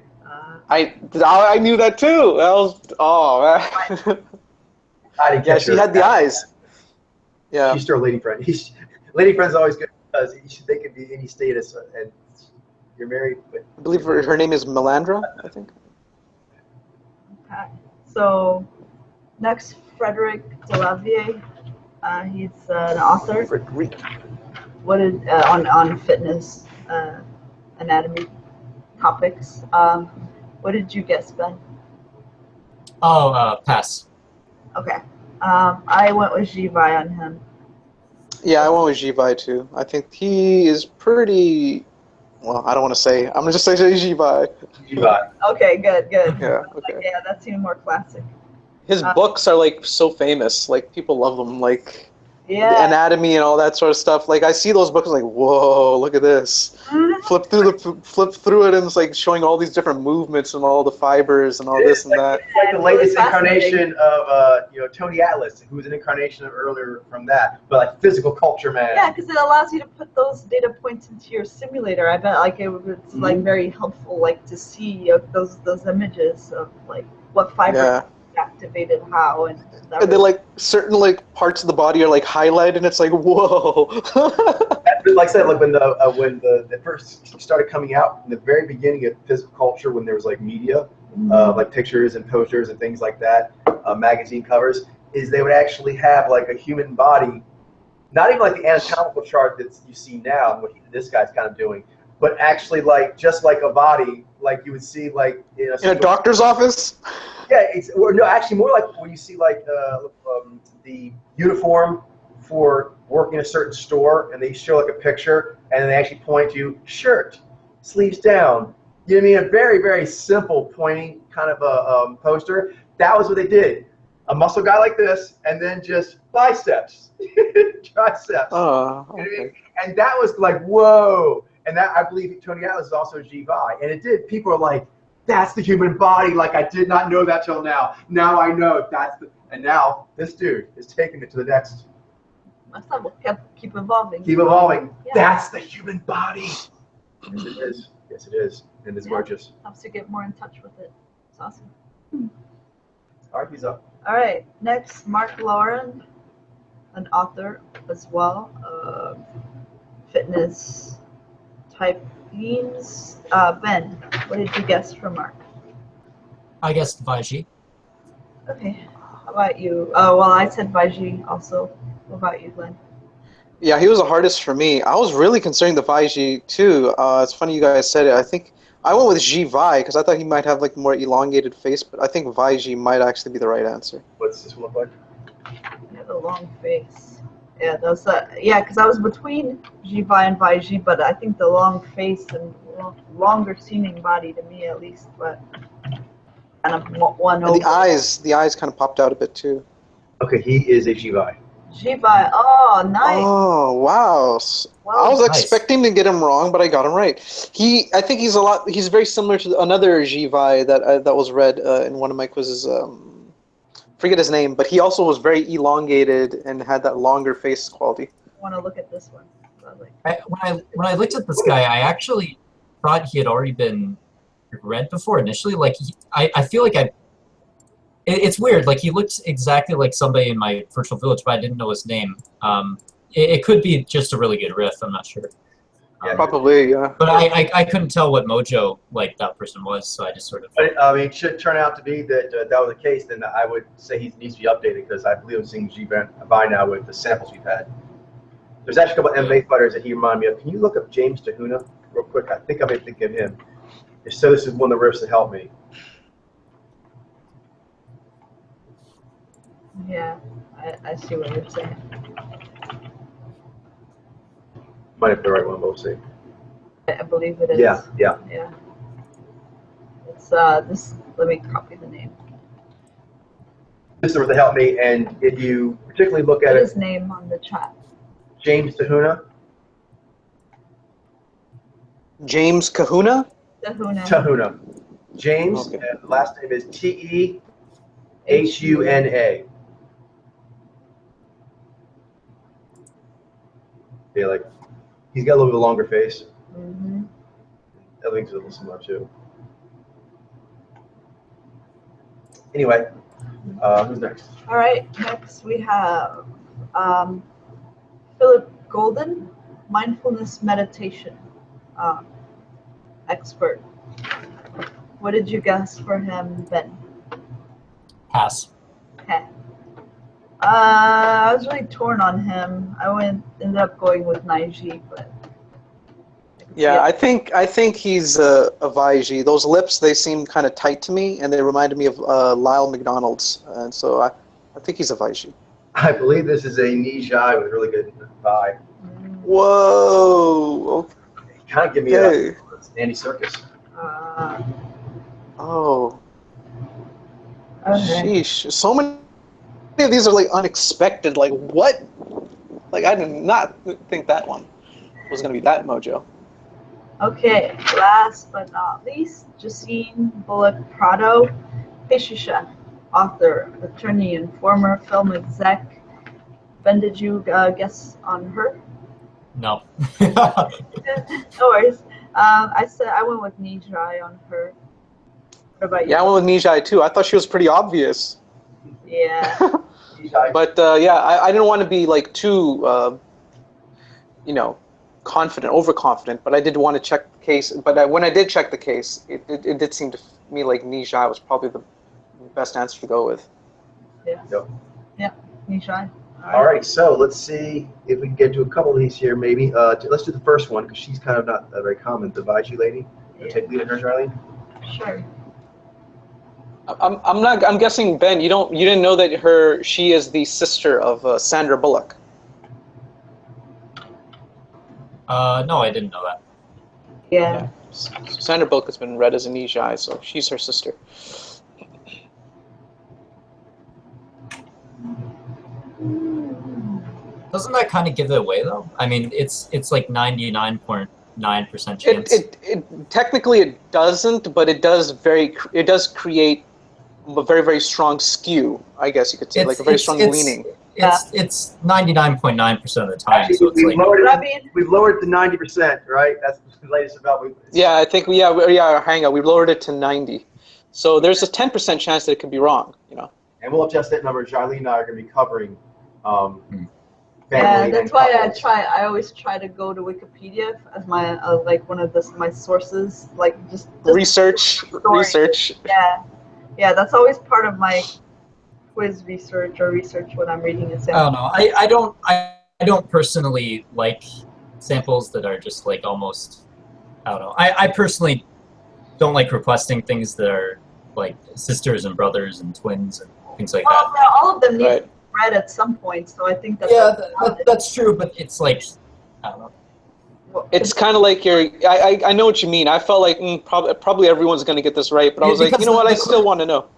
Speaker 2: I knew that too. That was man.
Speaker 1: I didn't
Speaker 2: Yeah,
Speaker 1: catch
Speaker 2: she
Speaker 1: her.
Speaker 2: had the eyes. Yeah.
Speaker 1: She's still a lady friend. Lady friend's always good because they could be any status and you're married. But
Speaker 2: I believe her name is Melandra, I think.
Speaker 3: Okay. So next, Frederic Delavier. He's an author.
Speaker 2: Frederic.
Speaker 3: What is on fitness anatomy? topics. What did you guess, Ben?
Speaker 4: Oh, pass.
Speaker 3: Okay. I went with Jibai on him.
Speaker 2: Yeah, I went with Jibai too. I think he is pretty. Well, I don't want to say. I'm gonna just say Jibai.
Speaker 1: Jibai.
Speaker 3: Okay, good.
Speaker 2: Yeah. Okay.
Speaker 3: Yeah, that seemed more classic.
Speaker 2: His books are like so famous. Like people love them. Like the
Speaker 3: Yeah.
Speaker 2: anatomy and all that sort of stuff. Like I see those books like, whoa, look at this. Flip through it, and it's like showing all these different movements and all the fibers and all this and that.
Speaker 1: It's like the
Speaker 3: really
Speaker 1: latest
Speaker 3: fascinating.
Speaker 1: incarnation of Tony Atlas, who was an incarnation of earlier from that, but like physical culture, man.
Speaker 3: Yeah, because it allows you to put those data points into your simulator. I bet like it's like very helpful, like to see those images of like what fibers activated how and.
Speaker 2: And then like certain like parts of the body are like highlighted, and it's like whoa.
Speaker 1: Like I said, like when the first started coming out in the very beginning of physical culture, when there was like media, like pictures and posters and things like that, magazine covers, is they would actually have like a human body, not even like the anatomical chart that you see now, and what this guy's kind of doing, but actually like just like a body, like you would see like in
Speaker 2: a doctor's office.
Speaker 1: Yeah, no, actually more like when you see like the uniform for working in a certain store, and they show like a picture, and then they actually point to shirt, sleeves down. You know what I mean? A very, very simple pointing kind of a poster. That was what they did. A muscle guy like this, and then just biceps, triceps.
Speaker 2: Oh,
Speaker 1: okay. You know what I mean?
Speaker 2: okay.
Speaker 1: And that was like, whoa. And that, I believe Tony Atlas is also Jibai. And it did. People are like, that's the human body. Like, I did not know that till now. Now I know and now this dude is taking it to the next.
Speaker 3: That's not what keep evolving.
Speaker 1: Keep evolving.
Speaker 3: Yeah.
Speaker 1: That's the human body. Yes, it is. Yes, it is. And it's gorgeous.
Speaker 3: Helps you get more in touch with it. It's awesome.
Speaker 1: All right, he's up.
Speaker 3: All right, next, Mark Lauren, an author as well of fitness type themes. Ben, what did you guess for Mark?
Speaker 4: I guessed Vaiji.
Speaker 3: Okay, how about you? Oh, well, I said Vaiji also. What about you, Glenn?
Speaker 2: Yeah, he was the hardest for me. I was really considering the Vaiji too. It's funny you guys said it. I think I went with Jibai because I thought he might have like more elongated face, but I think Vaiji might actually be the right answer.
Speaker 1: What's this one look like?
Speaker 3: You have a long face. Yeah, that's because I was between Jibai and Vaiji, but I think the long face and longer seeming body to me at least, but kind of one over.
Speaker 2: And the eyes kind of popped out a bit too.
Speaker 1: Okay, he is a Jibai.
Speaker 3: Jibai, oh, nice.
Speaker 2: Oh, wow. I was expecting to get him wrong, but I got him right. I think he's very similar to another Jibai that was read in one of my quizzes. Forget his name, but he also was very elongated and had that longer face quality.
Speaker 3: I want to look at this one.
Speaker 4: When I looked at this guy, I actually thought he had already been read before initially. Like I feel like it's weird. Like he looks exactly like somebody in my virtual village, but I didn't know his name. It could be just a really good riff. I'm not sure.
Speaker 2: Probably, yeah.
Speaker 4: But I couldn't tell what mojo like that person was, so I just sort of.
Speaker 1: But, I mean, it should turn out to be that that was the case. Then I would say he needs to be updated because I believe I'm seeing Jibai now with the samples we've had. There's actually a couple of MMA fighters that he reminded me of. Can you look up James Tahuna real quick? I think I may think of him. So this is one of the riffs that helped me.
Speaker 3: Yeah, I see what you're saying.
Speaker 1: Might have the right one, but we'll see.
Speaker 3: I believe it is.
Speaker 1: Yeah.
Speaker 3: Yeah. It's this. Let me copy the name.
Speaker 1: This is what helped me, and if you particularly look at
Speaker 3: Put
Speaker 1: it,
Speaker 3: his name on the chat.
Speaker 1: James Tahuna.
Speaker 2: James Kahuna?
Speaker 3: Tahuna.
Speaker 1: James,
Speaker 2: Okay.
Speaker 1: and the last name is Tehuna. Yeah, like he's got a little bit longer face.
Speaker 3: Mm-hmm.
Speaker 1: Everything's a little similar too. Anyway, who's next?
Speaker 3: All right. Next we have Philip Golden, mindfulness meditation expert. What did you guess for him, Ben?
Speaker 4: Pass.
Speaker 3: Okay. I was really torn on him. I ended up going with Naiji, but I
Speaker 2: Yeah,
Speaker 3: Yeah.
Speaker 2: I think he's a Vaiji. Those lips, they seem kind of tight to me, and they reminded me of Lyle McDonald's, and so I think he's a Vaiji.
Speaker 1: I believe this is a Nijai with really good vibe.
Speaker 2: Whoa.
Speaker 1: Kind of give me
Speaker 2: Okay.
Speaker 1: Andy Serkis.
Speaker 3: Uh,
Speaker 2: Oh.
Speaker 3: okay.
Speaker 2: Sheesh. So many of these are like unexpected. Like what? Like I did not think that one was gonna be that mojo.
Speaker 3: Okay, last but not least, Justine Bullock Prado, pastry chef, author, attorney, and former film exec. Ben, did you guess on her?
Speaker 4: No.
Speaker 3: No worries. I went with Nijai on her. What about you?
Speaker 2: Yeah, I went with Nijai too. I thought she was pretty obvious.
Speaker 3: Yeah.
Speaker 1: Nijai.
Speaker 2: But yeah, I didn't want to be like too, you know, confident, overconfident. But I did want to check the case. But when I did check the case, it did seem to me like Nijai was probably the best answer to go with.
Speaker 3: Yeah.
Speaker 1: Yep.
Speaker 3: Yeah. Nijai.
Speaker 1: All right, so let's see if we can get to a couple of these here, maybe. Let's do the first one because she's kind of not very common. The Vaiji lady.
Speaker 3: Yeah.
Speaker 1: Take lead in her, Charlene.
Speaker 3: Sure.
Speaker 2: I'm guessing Ben. You didn't know that she is the sister of Sandra Bullock.
Speaker 4: No, I didn't know that.
Speaker 3: Yeah.
Speaker 2: Sandra Bullock has been read as a Nijai, so she's her sister.
Speaker 4: Doesn't that kind of give it away though? I mean, it's like 99.9% chance.
Speaker 2: It technically it doesn't, but it does create a very, very strong skew, I guess you could say, like a very strong leaning.
Speaker 4: It's 99.9% of the time.
Speaker 1: Actually,
Speaker 4: So it's like
Speaker 1: we've lowered it to 90%, right? That's the latest about.
Speaker 2: Yeah, I think our hangout, we lowered it to 90. So there's a 10% chance that it could be wrong, you know.
Speaker 1: And we'll adjust that number. Charlene and I are going to be covering.
Speaker 3: Yeah, that's why I always try to go to Wikipedia as my like one of my sources, like just
Speaker 2: Research.
Speaker 3: Yeah, that's always part of my quiz research or research when I'm reading a sample.
Speaker 4: I don't know. I don't personally like samples that are just like almost. I don't know. I personally don't like requesting things that are like sisters and brothers and twins and things like that.
Speaker 3: Well, all of them need to be read at some point, so I think that's
Speaker 4: that's true. But it's like I don't know.
Speaker 2: It's kind of like I know what you mean. I felt like probably everyone's going to get this right, but I was like, you know what? I still want to know.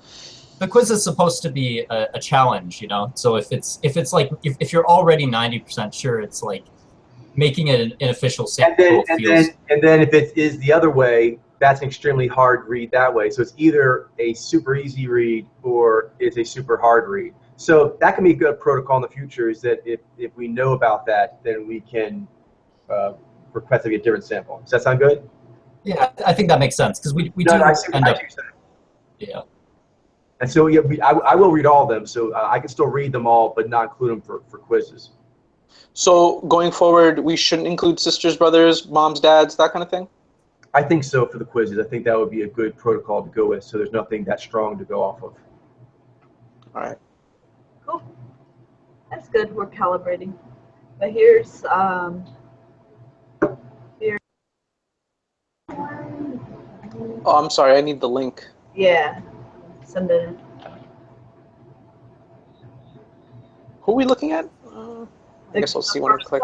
Speaker 4: The quiz is supposed to be a challenge, you know. So if you're already 90% sure, it's like making it an official sample.
Speaker 1: And then if it is the other way, that's an extremely hard read that way. So it's either a super easy read or it's a super hard read. So that can be a good protocol in the future. Is that if we know about that, then we can request a different sample. Does that sound good?
Speaker 4: Yeah, I think that makes sense because we do end up. Yeah.
Speaker 1: And so yeah, I will read all of them. So I can still read them all, but not include them for quizzes.
Speaker 2: So going forward, we shouldn't include sisters, brothers, moms, dads, that kind of thing?
Speaker 1: I think so for the quizzes. I think that would be a good protocol to go with. So there's nothing that strong to go off of.
Speaker 2: All right.
Speaker 3: Cool. That's good. We're calibrating. But here's
Speaker 2: Oh, I'm sorry. I need the link.
Speaker 3: Yeah. Send it in.
Speaker 2: Who are we looking at? I guess I'll see when I click.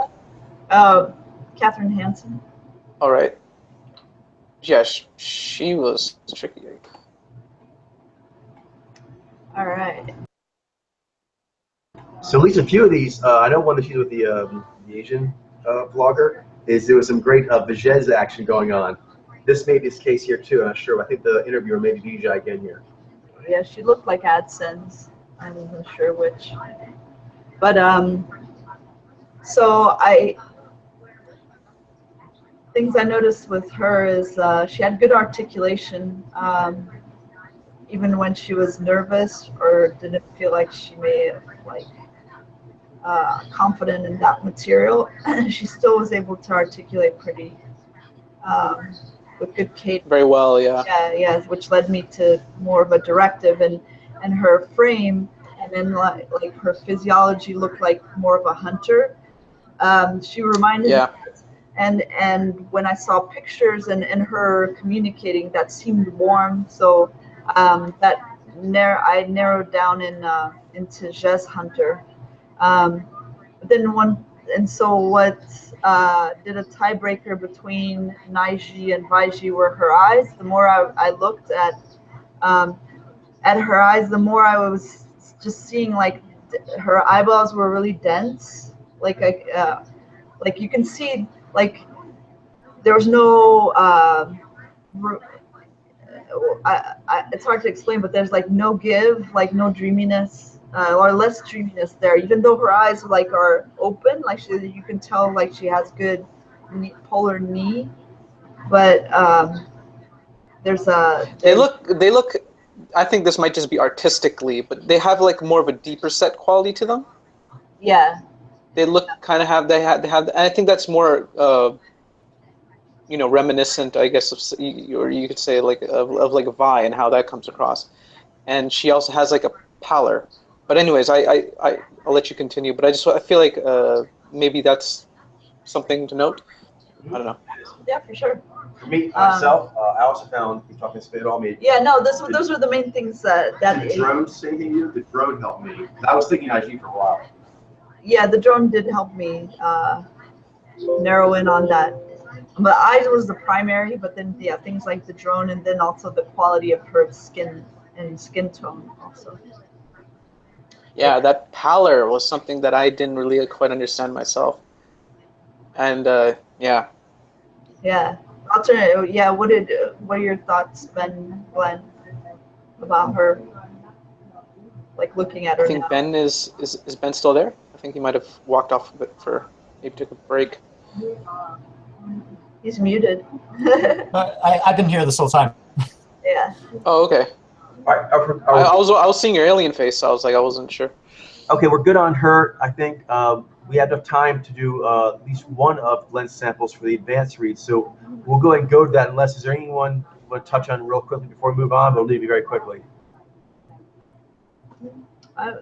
Speaker 3: Catherine Hansen.
Speaker 2: All right. Yeah, she was tricky.
Speaker 3: All right.
Speaker 1: So at least a few of these, I know one that she's with the Asian vlogger, is there was some great Vijez action going on. This may be this case here too, I'm not sure. I think the interviewer may be Vijay again here.
Speaker 3: Yeah, she looked like AdSense. I wasn't sure which. But so things I noticed with her is she had good articulation, even when she was nervous or didn't feel like she may have confident in that material. She still was able to articulate pretty with good cadence.
Speaker 2: Very well, yeah.
Speaker 3: Yeah, which led me to more of a directive, and her frame, and then like her physiology looked like more of a hunter. She reminded me, and when I saw pictures and her communicating, that seemed warm. So that I narrowed down into Jez Hunter. But then what did a tiebreaker between Naiji and Vaiji were her eyes. The more I looked at her eyes, the more I was just seeing like her eyeballs were really dense. Like like you can see like there was no it's hard to explain, but there's like no give, like no dreaminess, or less dreaminess there. Even though her eyes like are open, like you can tell like she has good polar knee, but there's a
Speaker 2: They look. I think this might just be artistically, but they have like more of a deeper set quality to them.
Speaker 3: yeah.
Speaker 2: They look kind of have they have. And I think that's more reminiscent, I guess, or you could say like of like Vi and how that comes across. And she also has like a pallor. But anyways, I'll let you continue. But I feel like maybe that's something to note. I don't know.
Speaker 3: Yeah, for sure.
Speaker 1: For me, myself, I also found, he's talking spit on me.
Speaker 3: Yeah, no, those were the main things that
Speaker 1: the drone saying you, the drone helped me. I was thinking IG for a while.
Speaker 3: Yeah, the drone did help me narrow in on that. But eyes was the primary, but then yeah, things like the drone and then also the quality of her skin and skin tone also.
Speaker 2: Yeah, that pallor was something that I didn't really quite understand myself. And yeah.
Speaker 3: Yeah. Alternate. Yeah. What are your thoughts, Glenn, about her? Like looking at her.
Speaker 2: I think
Speaker 3: now.
Speaker 2: Ben is Ben still there? I think he might have walked off a bit for maybe took a break.
Speaker 3: He's muted.
Speaker 4: I've been here this whole time.
Speaker 3: Yeah.
Speaker 2: Oh, okay. I was seeing your alien face, so I was like, I wasn't sure.
Speaker 1: Okay, we're good on her. I think we had enough time to do at least one of Glenn's samples for the advanced read, so we'll go ahead and go to that. Unless is there anyone you want to touch on real quickly before we move on? We'll leave you very quickly.
Speaker 3: I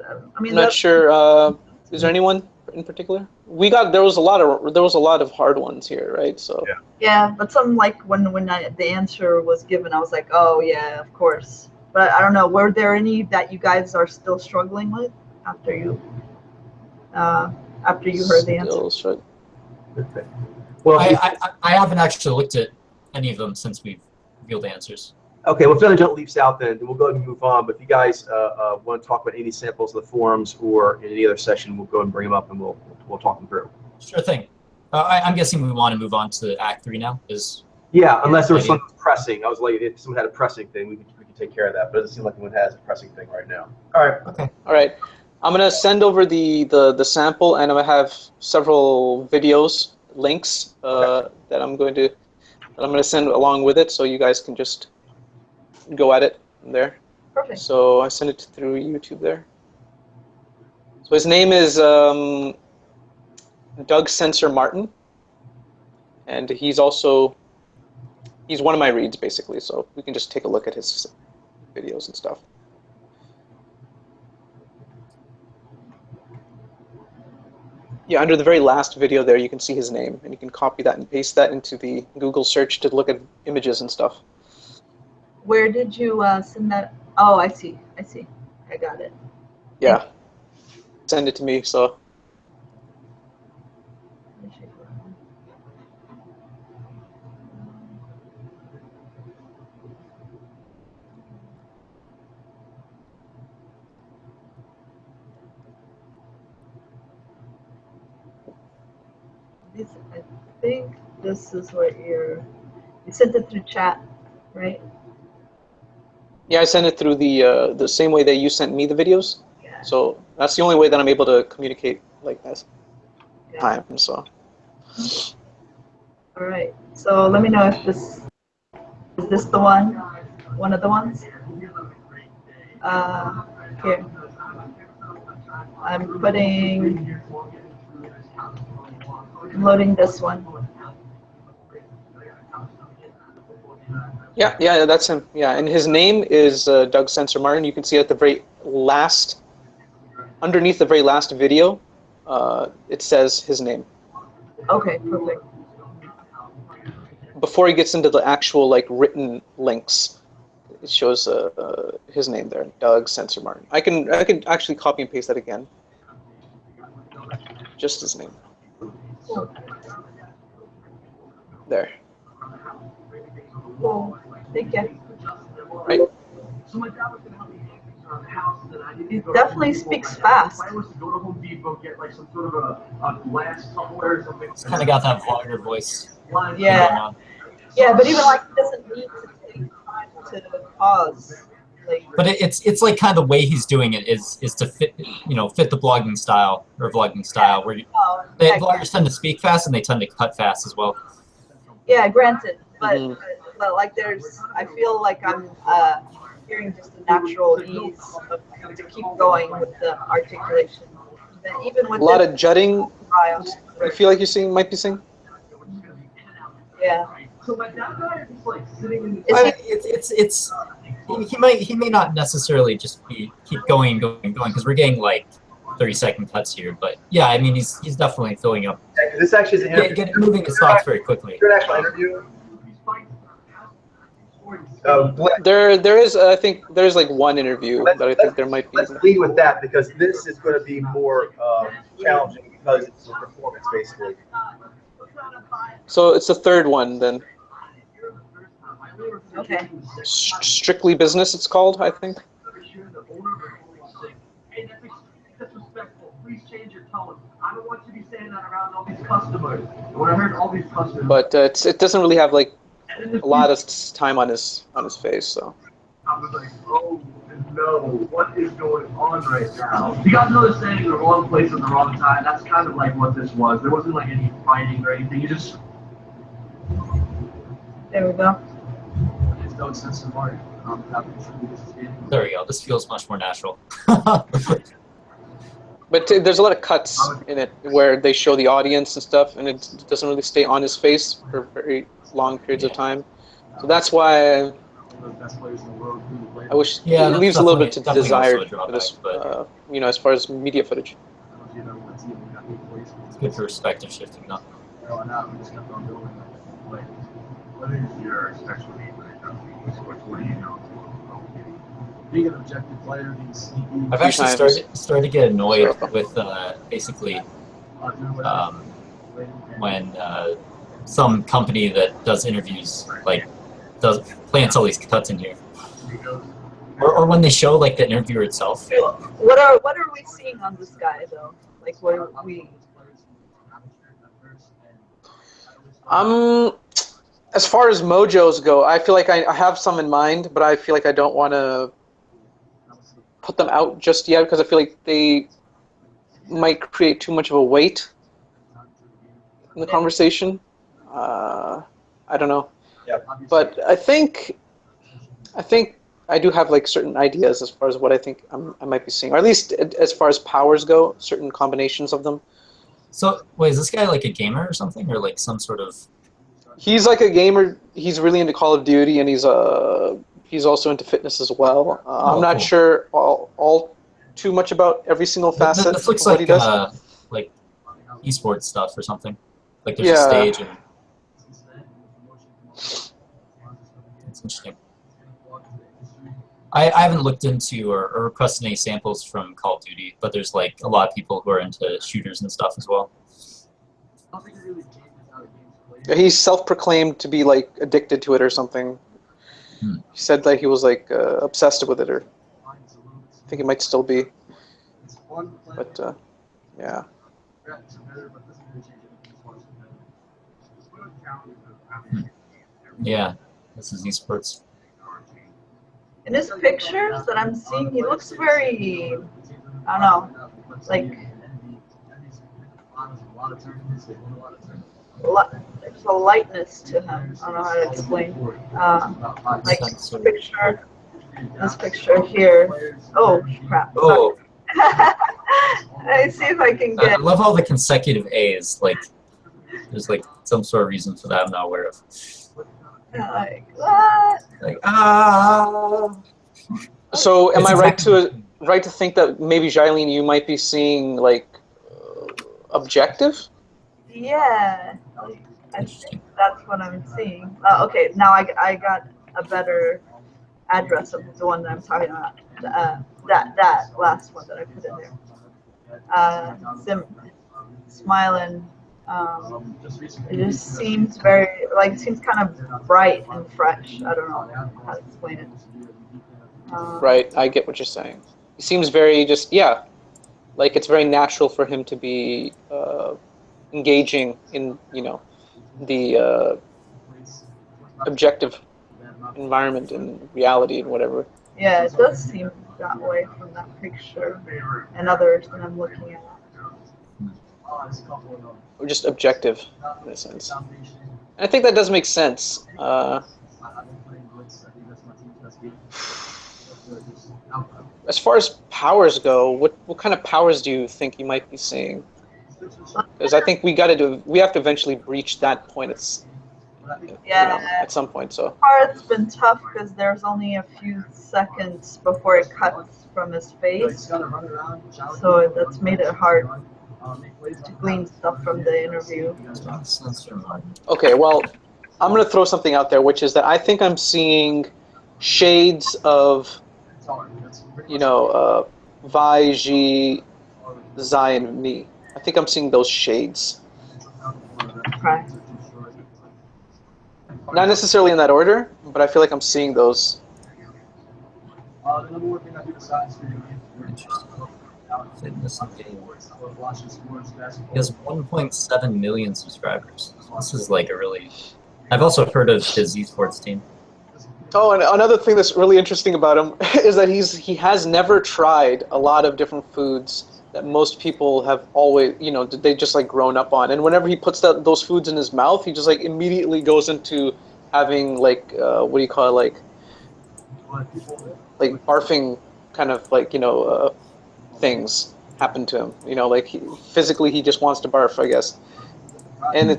Speaker 3: mean,
Speaker 2: I'm not sure. Is there anyone in particular? There was a lot of hard ones here, right? So
Speaker 3: yeah, but some like when the answer was given, I was like, oh yeah, of course. But I don't know. Were there any that you guys are still struggling with after you heard the answer?
Speaker 1: Well,
Speaker 4: I haven't actually looked at any of them since we've revealed the answers.
Speaker 1: Okay, well, if anyone leaps out, then we'll go ahead and move on. But if you guys want to talk about any samples of the forums or in any other session, we'll go ahead and bring them up and we'll talk them through.
Speaker 4: Sure thing. I'm guessing we want to move on to Act 3 now.
Speaker 1: Yeah, unless there was something pressing. I was like, if someone had a pressing thing, we could take care of that. But it doesn't seem like anyone has a pressing thing right now. All right.
Speaker 4: Okay.
Speaker 2: All right. I'm gonna send over the sample, and I'm gonna have several videos links that I'm gonna send along with it, so you guys can just go at it from there.
Speaker 3: Perfect.
Speaker 2: So I sent it through YouTube there. So his name is Doug Sensor Martin, and he's one of my reads basically. So we can just take a look at his videos and stuff. Yeah, under the very last video there, you can see his name, and you can copy that and paste that into the Google search to look at images and stuff.
Speaker 3: Where did you send that? Oh, I see. I got it.
Speaker 2: Yeah. Send it to me, so.
Speaker 3: I think this is what you sent it through chat, right?
Speaker 2: Yeah, I sent it through the same way that you sent me the videos.
Speaker 3: Yeah.
Speaker 2: So that's the only way that I'm able to communicate like this.
Speaker 3: Yeah.
Speaker 2: Time, so.
Speaker 3: All right. So let me know if is this the one of the ones? Here. I'm loading this one.
Speaker 2: Yeah, that's him. Yeah, and his name is Doug Sensor Martin. You can see at the very last, underneath the very last video, it says his name.
Speaker 3: Okay, perfect.
Speaker 2: before he gets into the actual like written links, it shows his name there, Doug Sensor Martin. I can actually copy and paste that again. Just his name. There.
Speaker 3: Cool. Thank you.
Speaker 2: Right.
Speaker 3: He definitely speaks fast.
Speaker 4: He's kind of got that vlogger voice.
Speaker 3: Yeah.
Speaker 4: Going on.
Speaker 3: Yeah, but even like he doesn't need to take time to pause. Like,
Speaker 4: But it's like kind of the way he's doing it is to fit fit the blogging style or vlogging style where vloggers tend to speak fast and they tend to cut fast as well.
Speaker 3: Yeah, granted, but like I feel like I'm hearing just a natural ease to keep going with the articulation. Even with
Speaker 2: a lot of jutting.
Speaker 3: style.
Speaker 2: You feel like might be seeing?
Speaker 3: Yeah.
Speaker 4: He may not necessarily just keep going because we're getting like 30-second cuts here, but yeah, I mean he's definitely filling up.
Speaker 1: Yeah, this actually is an interview.
Speaker 4: Get moving his thoughts very quickly.
Speaker 1: An actual interview.
Speaker 2: There is I think there's like one interview that I think there might be.
Speaker 1: Let's lead with that because this is going to be more challenging because it's a performance basically.
Speaker 2: So it's the third one then.
Speaker 3: Okay.
Speaker 2: Strictly Business, it's called, I think. But it doesn't really have like a lot of time on his face, so.
Speaker 5: I was like, oh no, what is going on right now? You guys know the saying, the wrong place at the wrong time? That's kind of like what this was. There wasn't like any fighting or anything. You just.
Speaker 3: There we go.
Speaker 5: It's no sense of art.
Speaker 4: There we go. This feels much more natural.
Speaker 2: But there's a lot of cuts in it where they show the audience and stuff, and it doesn't really stay on his face for very long periods of time. So that's why I wish it leaves a little bit to be desired for this, but, as far as media footage.
Speaker 4: It's good for perspective shifting, no?
Speaker 5: What is your specialty when it comes to esports? What do you know? Being an objective player, being sneaky.
Speaker 4: I've actually started to get annoyed with basically when some company that does interviews plants all these cuts in here, or when they show like the interviewer itself.
Speaker 3: What are we seeing on this guy though? Like what are we?
Speaker 2: As far as mojos go, I feel like I have some in mind, but I feel like I don't want to put them out just yet because I feel like they might create too much of a weight in the conversation. I don't know, but I think I do have like certain ideas as far as what I think I might be seeing, or at least as far as powers go, certain combinations of them.
Speaker 4: So, wait, is this guy like a gamer or something, or like some sort of?
Speaker 2: He's like a gamer. He's really into Call of Duty, and he's also into fitness as well. I'm not sure all too much about every single facet
Speaker 4: This looks
Speaker 2: of what
Speaker 4: like
Speaker 2: he does.
Speaker 4: Like esports stuff or something. Like there's a stage and. It's interesting. I haven't looked into or requested any samples from Call of Duty, but there's like a lot of people who are into shooters and stuff as well.
Speaker 2: He's self-proclaimed to be like addicted to it or something. He said that he was like obsessed with it, or I think it might still be. But yeah.
Speaker 4: Yeah, this is esports.
Speaker 3: In his pictures that I'm seeing, he looks very, I don't know, like there's a lightness to him. I don't know how to explain. Like this picture here. Oh crap!
Speaker 4: Oh.
Speaker 3: I see if I can get.
Speaker 4: I love all the consecutive A's. Like, there's like some sort of reason for that I'm not aware of.
Speaker 3: Like what?
Speaker 4: Like
Speaker 2: So am I right to think that maybe Jilene, you might be seeing like objective?
Speaker 3: Yeah, I think that's what I'm seeing. Okay, now I got a better address of the one that I'm talking about. That last one that I put in there. Smiling. It just seems very like it seems kind of bright and fresh. I don't know how to explain it.
Speaker 2: Right, I get what you're saying. He seems very just like it's very natural for him to be engaging in the objective environment and reality and whatever.
Speaker 3: Yeah, it does seem that way from that picture and others that I'm looking at.
Speaker 2: Or just objective in a sense. And I think that does make sense. As far as powers go, what kind of powers do you think you might be seeing? Because I think we have to eventually breach that point. At some point. So
Speaker 3: Part's been tough because there's only a few seconds before it cuts from his face, so that's made it hard to glean stuff from the interview.
Speaker 2: Okay, well, I'm gonna throw something out there, which is that I think I'm seeing shades of Vi, Ji, Zai, and me. I think I'm seeing those shades.
Speaker 3: Okay.
Speaker 2: Not necessarily in that order, but I feel like I'm seeing those.
Speaker 4: Fitness and game. He has 1.7 million subscribers. This is like a really. I've also heard of his esports team.
Speaker 2: Oh, and another thing that's really interesting about him is that he has never tried a lot of different foods that most people have always, they just like grown up on. And whenever he puts those foods in his mouth, he just like immediately goes into having like what do you call it, like barfing kind of like things happen to him. Like physically he just wants to barf, I guess. And I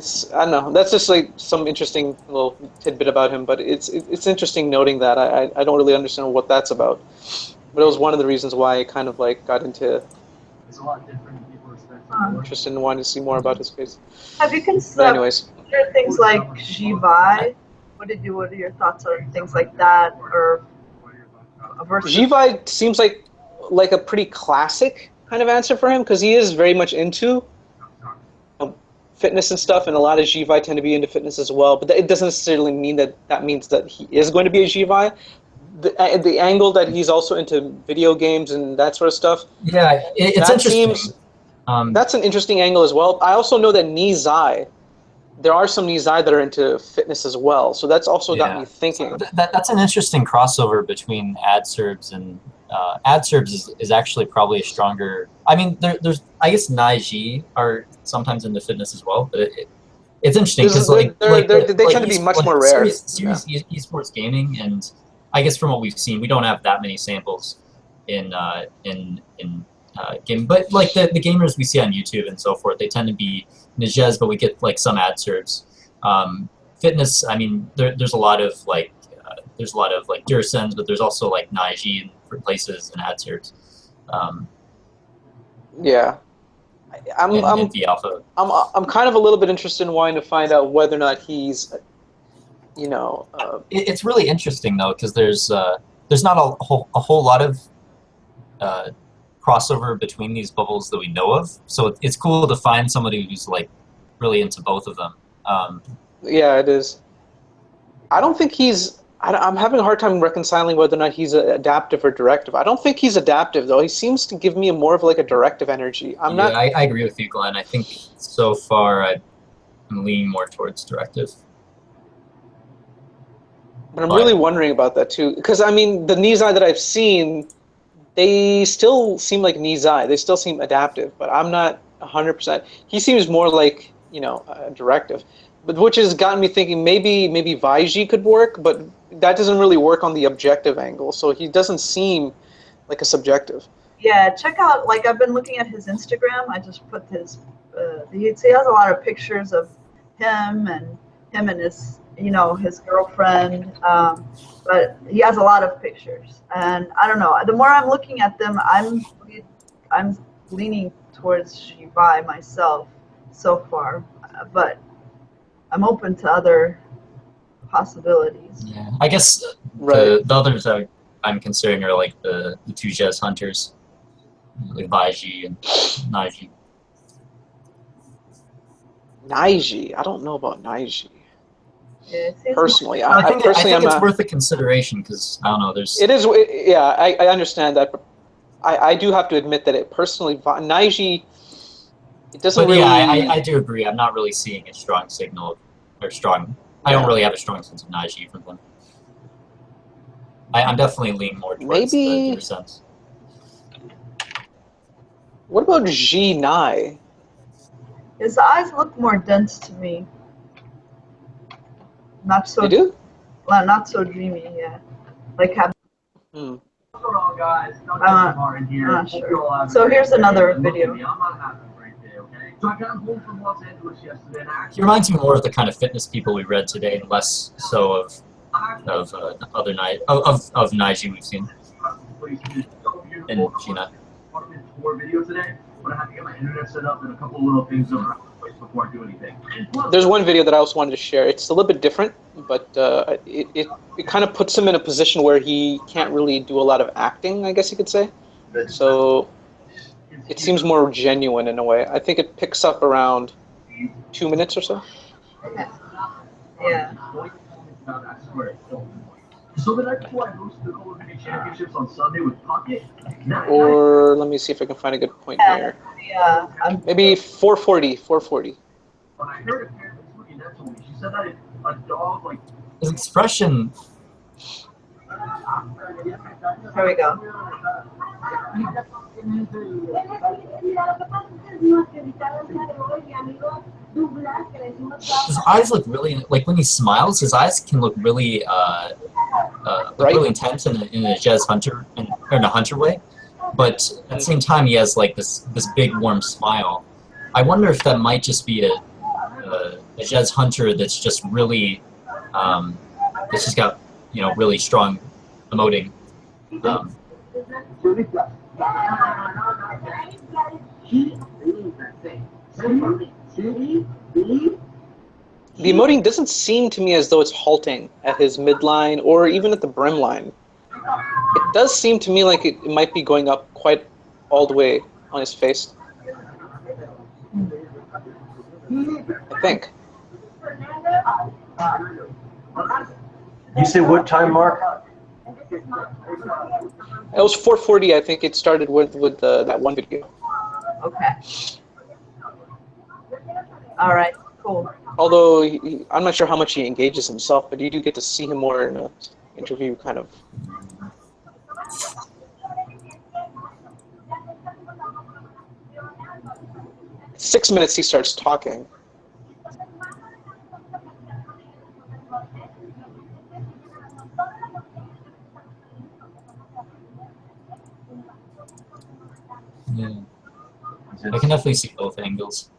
Speaker 2: don't know. That's just like some interesting little tidbit about him. But it's interesting noting that. I don't really understand what that's about. But it was one of the reasons why I kind of like got into interested in wanting to see more about his face.
Speaker 3: Have you considered things like Jibai? What are your thoughts on things like that, or
Speaker 2: Jibai seems like a pretty classic kind of answer for him because he is very much into fitness and stuff, and a lot of Jibai tend to be into fitness as well. But it doesn't necessarily mean that means that he is going to be a Jibai. The angle that he's also into video games and that sort of stuff.
Speaker 4: Yeah, it's interesting.
Speaker 2: That's an interesting angle as well. I also know that Nizai, there are some Nizai that are into fitness as well. So that's also got me thinking.
Speaker 4: So that's an interesting crossover between adserbs and adserbs is actually probably a stronger. I mean, there's I guess Naiji are sometimes into fitness as well, but it's interesting because
Speaker 2: they tend to be much more rare.
Speaker 4: Serious esports gaming, and I guess from what we've seen, we don't have that many samples in game, but like the gamers we see on YouTube and so forth, they tend to be Nijez, but we get like some adserbs. Fitness, I mean, there's a lot of like Dursens, but there's also like Naiji in places and adserbs.
Speaker 2: Yeah,
Speaker 4: and the alpha.
Speaker 2: I'm kind of a little bit interested in wanting to find out whether or not he's,
Speaker 4: It's really interesting though, because there's not a whole lot of crossover between these bubbles that we know of. So it's cool to find somebody who's like really into both of them.
Speaker 2: Yeah, it is. I don't think he's. I'm having a hard time reconciling whether or not he's adaptive or directive. I don't think he's adaptive though. He seems to give me more of like a directive energy.
Speaker 4: I agree with you, Glenn. I think so far I'm leaning more towards directive.
Speaker 2: But I'm really wondering about that too, because I mean the Nizai that I've seen, they still seem like Nizai. They still seem adaptive, but I'm not 100%. He seems more like directive, but which has gotten me thinking maybe Vaiji could work, but that doesn't really work on the objective angle. So he doesn't seem like a subjective.
Speaker 3: Yeah, check out, like I've been looking at his Instagram. I just put his, he has a lot of pictures of him and his, his girlfriend. But he has a lot of pictures, and I don't know. The more I'm looking at them, I'm leaning towards Shibai myself so far, but I'm open to other possibilities.
Speaker 4: Yeah, I guess
Speaker 2: Right.
Speaker 4: the others I'm considering are like the two Jez hunters, like Vaiji and Naiji.
Speaker 2: Naiji. I don't know about Naiji.
Speaker 3: Yeah, it seems
Speaker 2: Personally,
Speaker 3: more-
Speaker 4: I think
Speaker 2: I'm
Speaker 4: it's
Speaker 2: a,
Speaker 4: worth a consideration because I don't know. There's
Speaker 2: it is. Yeah, I understand that, but I do have to admit that it personally, Naiji, it doesn't
Speaker 4: but
Speaker 2: really.
Speaker 4: yeah, I do agree. I'm not really seeing a strong signal or strong. I don't
Speaker 2: Yeah.
Speaker 4: really have a strong sense of Naiji from them. I'm definitely leaning more towards
Speaker 2: Maybe.
Speaker 4: the sense.
Speaker 2: What about Ji Nai?
Speaker 3: His eyes look more dense to me. Not so
Speaker 2: They do?
Speaker 3: well, not so dreamy, yeah. Like have
Speaker 2: Hmm.
Speaker 5: What's going on, guys? Martin here.
Speaker 3: not
Speaker 5: Hope
Speaker 3: sure.
Speaker 5: you all have a
Speaker 3: So
Speaker 5: great
Speaker 3: here's
Speaker 5: day.
Speaker 3: another
Speaker 5: And look at
Speaker 3: video.
Speaker 5: me, I'm not having a great day, okay? So I got home from Los Angeles yesterday, and I
Speaker 4: He
Speaker 5: actually
Speaker 4: reminds me more of the kind of fitness people we read today, and less so of other of Naiji we've seen in Gina.
Speaker 5: Tour video today, but I have to get my internet set up and a couple little things around the place before I do anything. And plus,
Speaker 2: There's one video that I also wanted to share. It's a little bit different, but it kind of puts him in a position where he can't really do a lot of acting, I guess you could say. So it seems more genuine in a way. I think it picks up around 2 minutes or so.
Speaker 3: Yeah.
Speaker 5: So the night before I hosted the Call of Duty Championships on Sunday with Pocket,
Speaker 2: Or let me see if I can find a good point here.
Speaker 3: Yeah.
Speaker 2: Maybe 440, 440.
Speaker 5: when I heard a parent looking at told me, she said that a dog like
Speaker 4: His expression,
Speaker 3: Here we go.
Speaker 4: his eyes look really like when he smiles. His eyes can look really look
Speaker 2: Right.
Speaker 4: really intense in a Jez hunter or in a hunter way, but at the same time he has like this big warm smile. I wonder if that might just be a Jez hunter that's just really that's just got really strong emoting.
Speaker 2: The emoting doesn't seem to me as though it's halting at his midline or even at the brim line. It does seem to me like it might be going up quite all the way on his face. I think.
Speaker 1: You say what time, Mark?
Speaker 2: It was 440. I think it started with that one video.
Speaker 3: Okay. All right. Cool.
Speaker 2: Although I'm not sure how much he engages himself, but you do get to see him more in an interview kind of. At 6 minutes he starts talking.
Speaker 4: Yeah. I can definitely see both angles.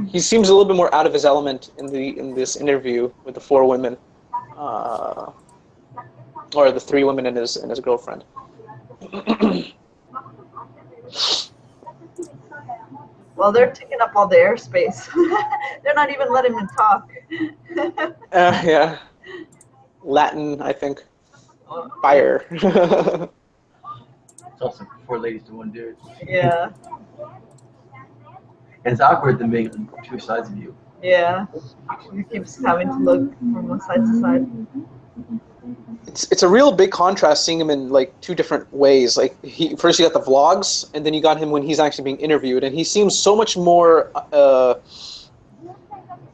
Speaker 2: He seems a little bit more out of his element in this interview with the 4 women, or the 3 women and his girlfriend.
Speaker 3: Well, they're taking up all the airspace. They're not even letting him talk.
Speaker 2: Yeah, Latin, I think. Fire.
Speaker 1: It's also 4 ladies to 1 dude.
Speaker 3: Yeah.
Speaker 1: And it's awkward them being on 2 sides of you.
Speaker 3: Yeah. He keeps having to look from one side to side.
Speaker 2: It's a real big contrast seeing him in like 2 different ways. Like first you got the vlogs, and then you got him when he's actually being interviewed, and he seems so much more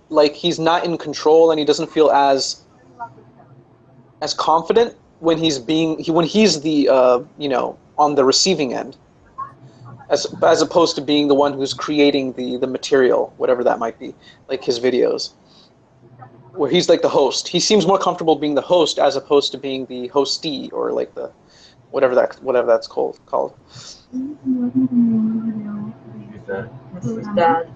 Speaker 2: like he's not in control, and he doesn't feel as confident when he's the on the receiving end, as opposed to being the one who's creating the material, whatever that might be, like his videos, where he's like the host. He seems more comfortable being the host as opposed to being the hostee, or like the whatever that's called.
Speaker 3: This is dad.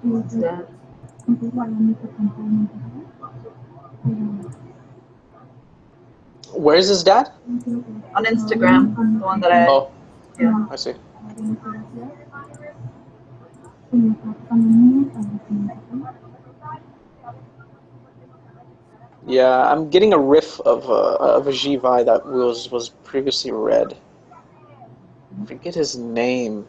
Speaker 3: What's that?
Speaker 2: Where's his dad?
Speaker 3: On Instagram, the one that I.
Speaker 2: Oh,
Speaker 3: Yeah.
Speaker 2: I see. Yeah, I'm getting a riff of a Jivai that was previously read. I forget his name.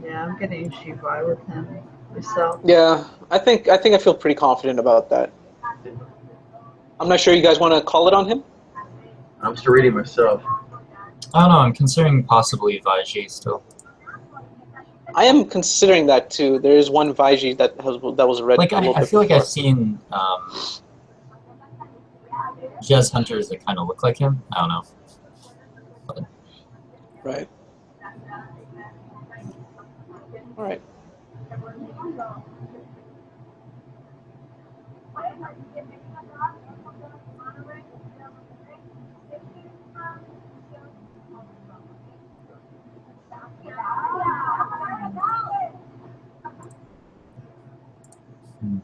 Speaker 3: Yeah, I'm getting Shibai with him myself.
Speaker 2: Yeah, I feel pretty confident about that. I'm not sure you guys want to call it on him.
Speaker 1: I'm still reading myself.
Speaker 4: I don't know, I'm considering possibly Vaiji still.
Speaker 2: I am considering that too. There is one Vaiji that was read
Speaker 4: Like,
Speaker 2: a little
Speaker 4: I
Speaker 2: bit
Speaker 4: feel like
Speaker 2: before.
Speaker 4: I've seen Jazz Hunters that kind of look like him. I don't know. But,
Speaker 2: Right. All right.
Speaker 4: hmm.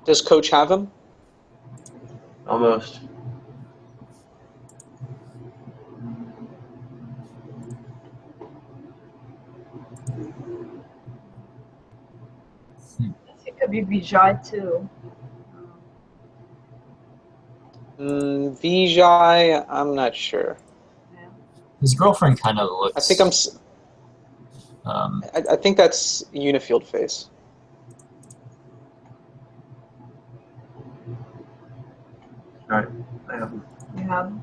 Speaker 2: Does Coach have him?
Speaker 1: Almost.
Speaker 3: It could be Vijay too.
Speaker 2: Vijay, I'm not sure.
Speaker 3: Yeah.
Speaker 4: His girlfriend kind of looks.
Speaker 2: I think I think that's Unifield face.
Speaker 1: All right. I have him.
Speaker 3: You have.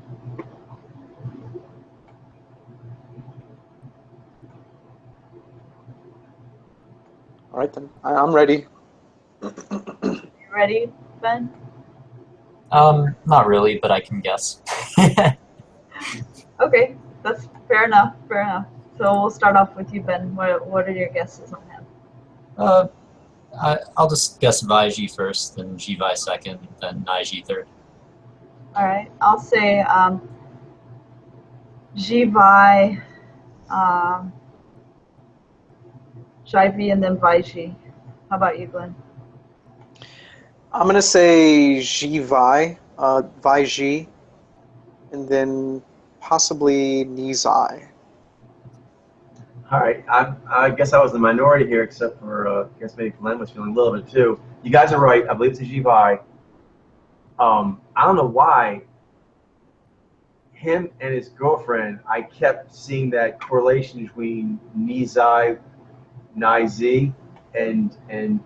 Speaker 2: All right then, I'm ready.
Speaker 3: You ready, Ben?
Speaker 4: Not really, but I can guess.
Speaker 3: Okay, that's fair enough. Fair enough. So we'll start off with you, Ben. What are your guesses on him?
Speaker 4: I'll just guess Vaiji first, then Jivai second, then Naiji third.
Speaker 3: All right, I'll say Jivai, Jaivi, and then Vaiji. How about you, Glenn?
Speaker 2: I'm gonna say Jivai, Vaiji, and then possibly Nizai.
Speaker 1: All right. I guess I was the minority here, except for I guess maybe Glenn was feeling a little bit too. You guys are right. I believe it's a Jibai. I don't know why. Him and his girlfriend, I kept seeing that correlation between Nizai, Nizi, and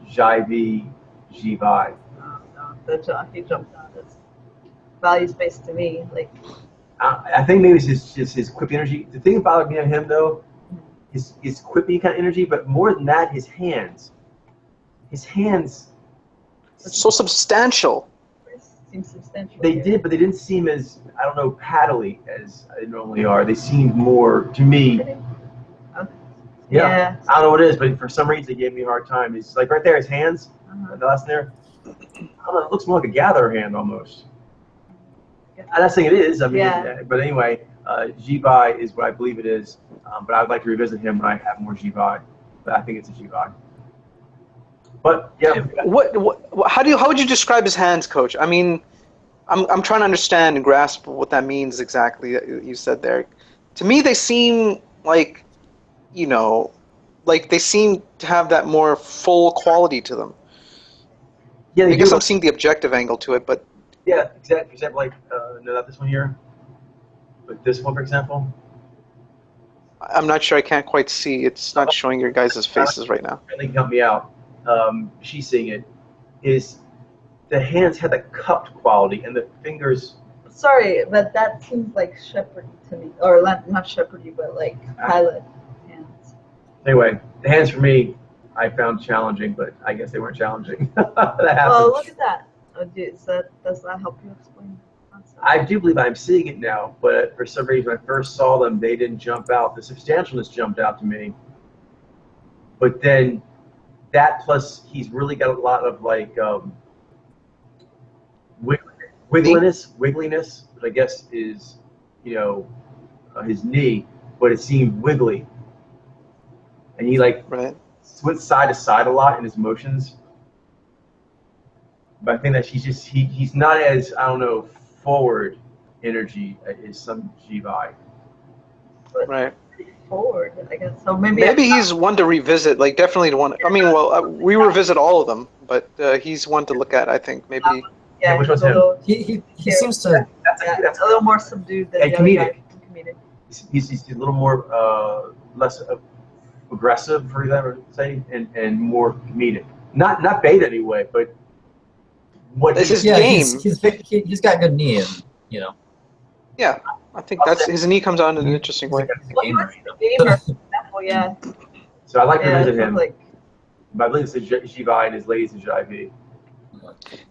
Speaker 1: Jivi, Jibai.
Speaker 3: No, he jumped on this. Values based to me, like.
Speaker 1: I think maybe it's just his quippy energy. The thing about me and him though, his quippy kind of energy, but more than that, his hands. His hands.
Speaker 2: It's so substantial.
Speaker 3: Seems substantial.
Speaker 1: They did, but they didn't seem as, I don't know, paddly as they normally are. They seemed more, to me,
Speaker 3: Okay.
Speaker 1: yeah. I don't know what it is, but for some reason they gave me a hard time. It's like right there, his hands, the last there. I don't know, it looks more like a gatherer hand almost. I'm not saying it is, I mean,
Speaker 3: Yeah.
Speaker 1: but anyway, Jibai is what I believe it is, but I'd like to revisit him when I have more Jibai, but I think it's a Jibai. But yeah,
Speaker 2: How would you describe his hands, Coach? I mean, I'm trying to understand and grasp what that means exactly that you said there. To me, they seem like, like they seem to have that more full quality to them.
Speaker 1: yeah,
Speaker 2: I
Speaker 1: they
Speaker 2: guess
Speaker 1: do.
Speaker 2: I'm seeing the objective angle to it, but
Speaker 1: Yeah, exactly. For example, like not this one here, but this one, for example.
Speaker 2: I'm not sure. I can't quite see. It's not showing your guys' faces right now.
Speaker 1: Really help me out. She's seeing it. Is the hands had the cupped quality and the fingers.
Speaker 3: Sorry, but that seems like shepherdy to me, or not shepherdy, but like pilot hands.
Speaker 1: Anyway, the hands for me, I found challenging, but I guess they weren't challenging. That happens.
Speaker 3: Well, look at that. Does that help you explain the concept?
Speaker 1: I do believe I'm seeing it now, but for some reason, when I first saw them, they didn't jump out. The substantialness jumped out to me. But then that plus he's really got a lot of like wiggliness, which I guess is, his knee, but it seemed wiggly. And he like went side to side a lot in his motions. But I think that he's not as, I don't know, forward energy as some Jibai.
Speaker 2: Right.
Speaker 3: Forward, I guess. So maybe
Speaker 2: he's one to revisit. Like definitely one. I mean, well, we revisit all of them, but he's one to look at. I think maybe.
Speaker 3: Yeah,
Speaker 1: which one's
Speaker 3: a
Speaker 1: him?
Speaker 3: little,
Speaker 4: He seems to.
Speaker 1: That's
Speaker 3: a little more subdued than
Speaker 1: and
Speaker 3: the other
Speaker 1: comedic.
Speaker 3: guy. Comedic.
Speaker 1: He's a little more less aggressive, for example, say, and more comedic. Not beta anyway, but what
Speaker 2: This is
Speaker 4: Yeah,
Speaker 2: game.
Speaker 4: he's got good knee, and
Speaker 2: Yeah, I think that's his knee comes out in an interesting way.
Speaker 3: Well, he was a gamer, for example, yeah.
Speaker 1: So I like to
Speaker 3: Yeah,
Speaker 1: visit
Speaker 3: it's
Speaker 1: him.
Speaker 3: like,
Speaker 1: But I believe it's a Jibai and his lady's a Jibai.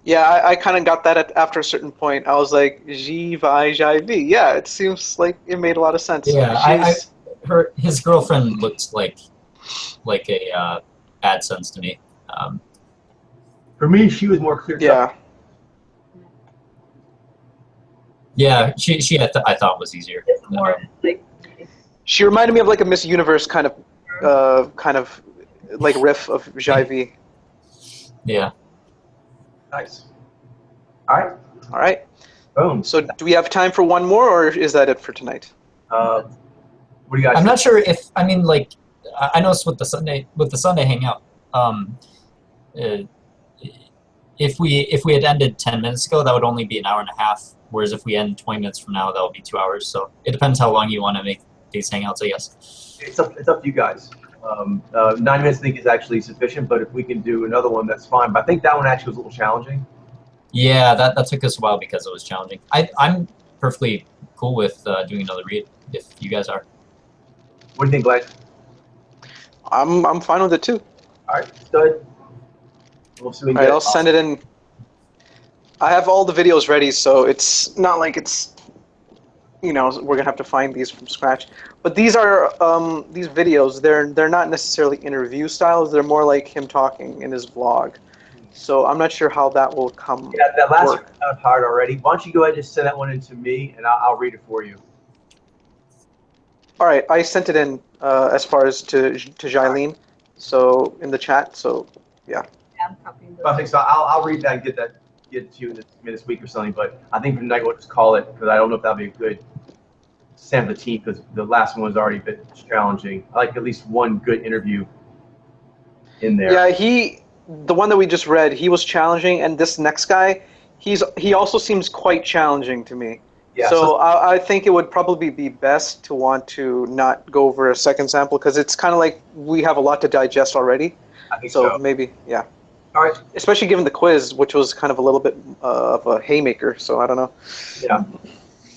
Speaker 2: Yeah, I kind of got that after a certain point. I was like, Jivi. Yeah, it seems like it made a lot of sense.
Speaker 4: Yeah, his girlfriend looked like a AdSense to me.
Speaker 1: For me, she was more clear cut.
Speaker 2: Yeah.
Speaker 4: Yeah, she I thought was easier.
Speaker 3: it's more like,
Speaker 2: She reminded me of like a Miss Universe kind of like riff of Jivi.
Speaker 4: Yeah.
Speaker 1: Nice. All right.
Speaker 2: All right.
Speaker 1: Boom.
Speaker 2: So do we have time for one more, or is that it for tonight?
Speaker 1: What do you guys?
Speaker 4: I'm not sure if I noticed with the Sunday hangout. If we had ended 10 minutes ago, that would only be an hour and a half. Whereas if we end 20 minutes from now, that would be 2 hours. So it depends how long you want to make these hangouts, I guess.
Speaker 1: It's up to you guys. 9 minutes I think is actually sufficient, but if we can do another one, that's fine. But I think that one actually was a little challenging.
Speaker 4: Yeah, that took us a while because it was challenging. I'm perfectly cool with doing another read if you guys are.
Speaker 1: What do you think, Glenn?
Speaker 2: I'm fine with it too.
Speaker 1: All right, good. We'll see.
Speaker 2: All right, I'll send it in. I have all the videos ready, so it's not like it's, we're gonna have to find these from scratch. But these are these videos. They're not necessarily interview styles. They're more like him talking in his vlog. So I'm not sure how that will come.
Speaker 1: Yeah, that last
Speaker 2: work.
Speaker 1: one kind of hard already. Why don't you go ahead and just send that one in to me, and I'll read it for you.
Speaker 2: All right, I sent it in as far as to Jailene, so in the chat. So yeah.
Speaker 3: I'm copying
Speaker 1: I think so. I'll read that and get it to you in this week or something. But I think for tonight we'll just call it, because I don't know if that'll be a good sample of the team, because the last one was already a bit challenging. I like at least one good interview in there.
Speaker 2: Yeah, the one that we just read, he was challenging, and this next guy, he also seems quite challenging to me.
Speaker 1: Yeah,
Speaker 2: so I think it would probably be best to want to not go over a second sample, because it's kind of like we have a lot to digest already.
Speaker 1: I think so.
Speaker 2: Maybe, yeah.
Speaker 1: All right.
Speaker 2: Especially given the quiz, which was kind of a little bit of a haymaker, so I don't know.
Speaker 1: Yeah.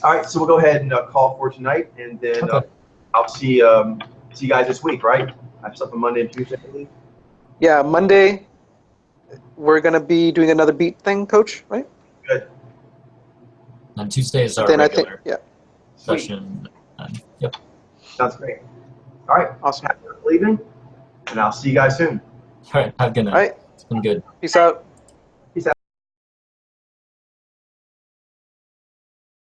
Speaker 1: All right, so we'll go ahead and call for tonight, and then
Speaker 4: Okay.
Speaker 1: I'll see you guys this week, right? I have stuff on Monday and Tuesday, I believe.
Speaker 2: Yeah, Monday, we're going to be doing another beat thing, Coach, right?
Speaker 1: Good.
Speaker 4: And Tuesday is our
Speaker 2: Then I think,
Speaker 4: regular
Speaker 2: yeah.
Speaker 4: session. And, yep.
Speaker 1: Sounds great. All right.
Speaker 2: Awesome.
Speaker 1: Happy leaving, and I'll see you guys soon.
Speaker 4: All right. Have a good night.
Speaker 2: All right.
Speaker 4: It's been good.
Speaker 2: Peace out.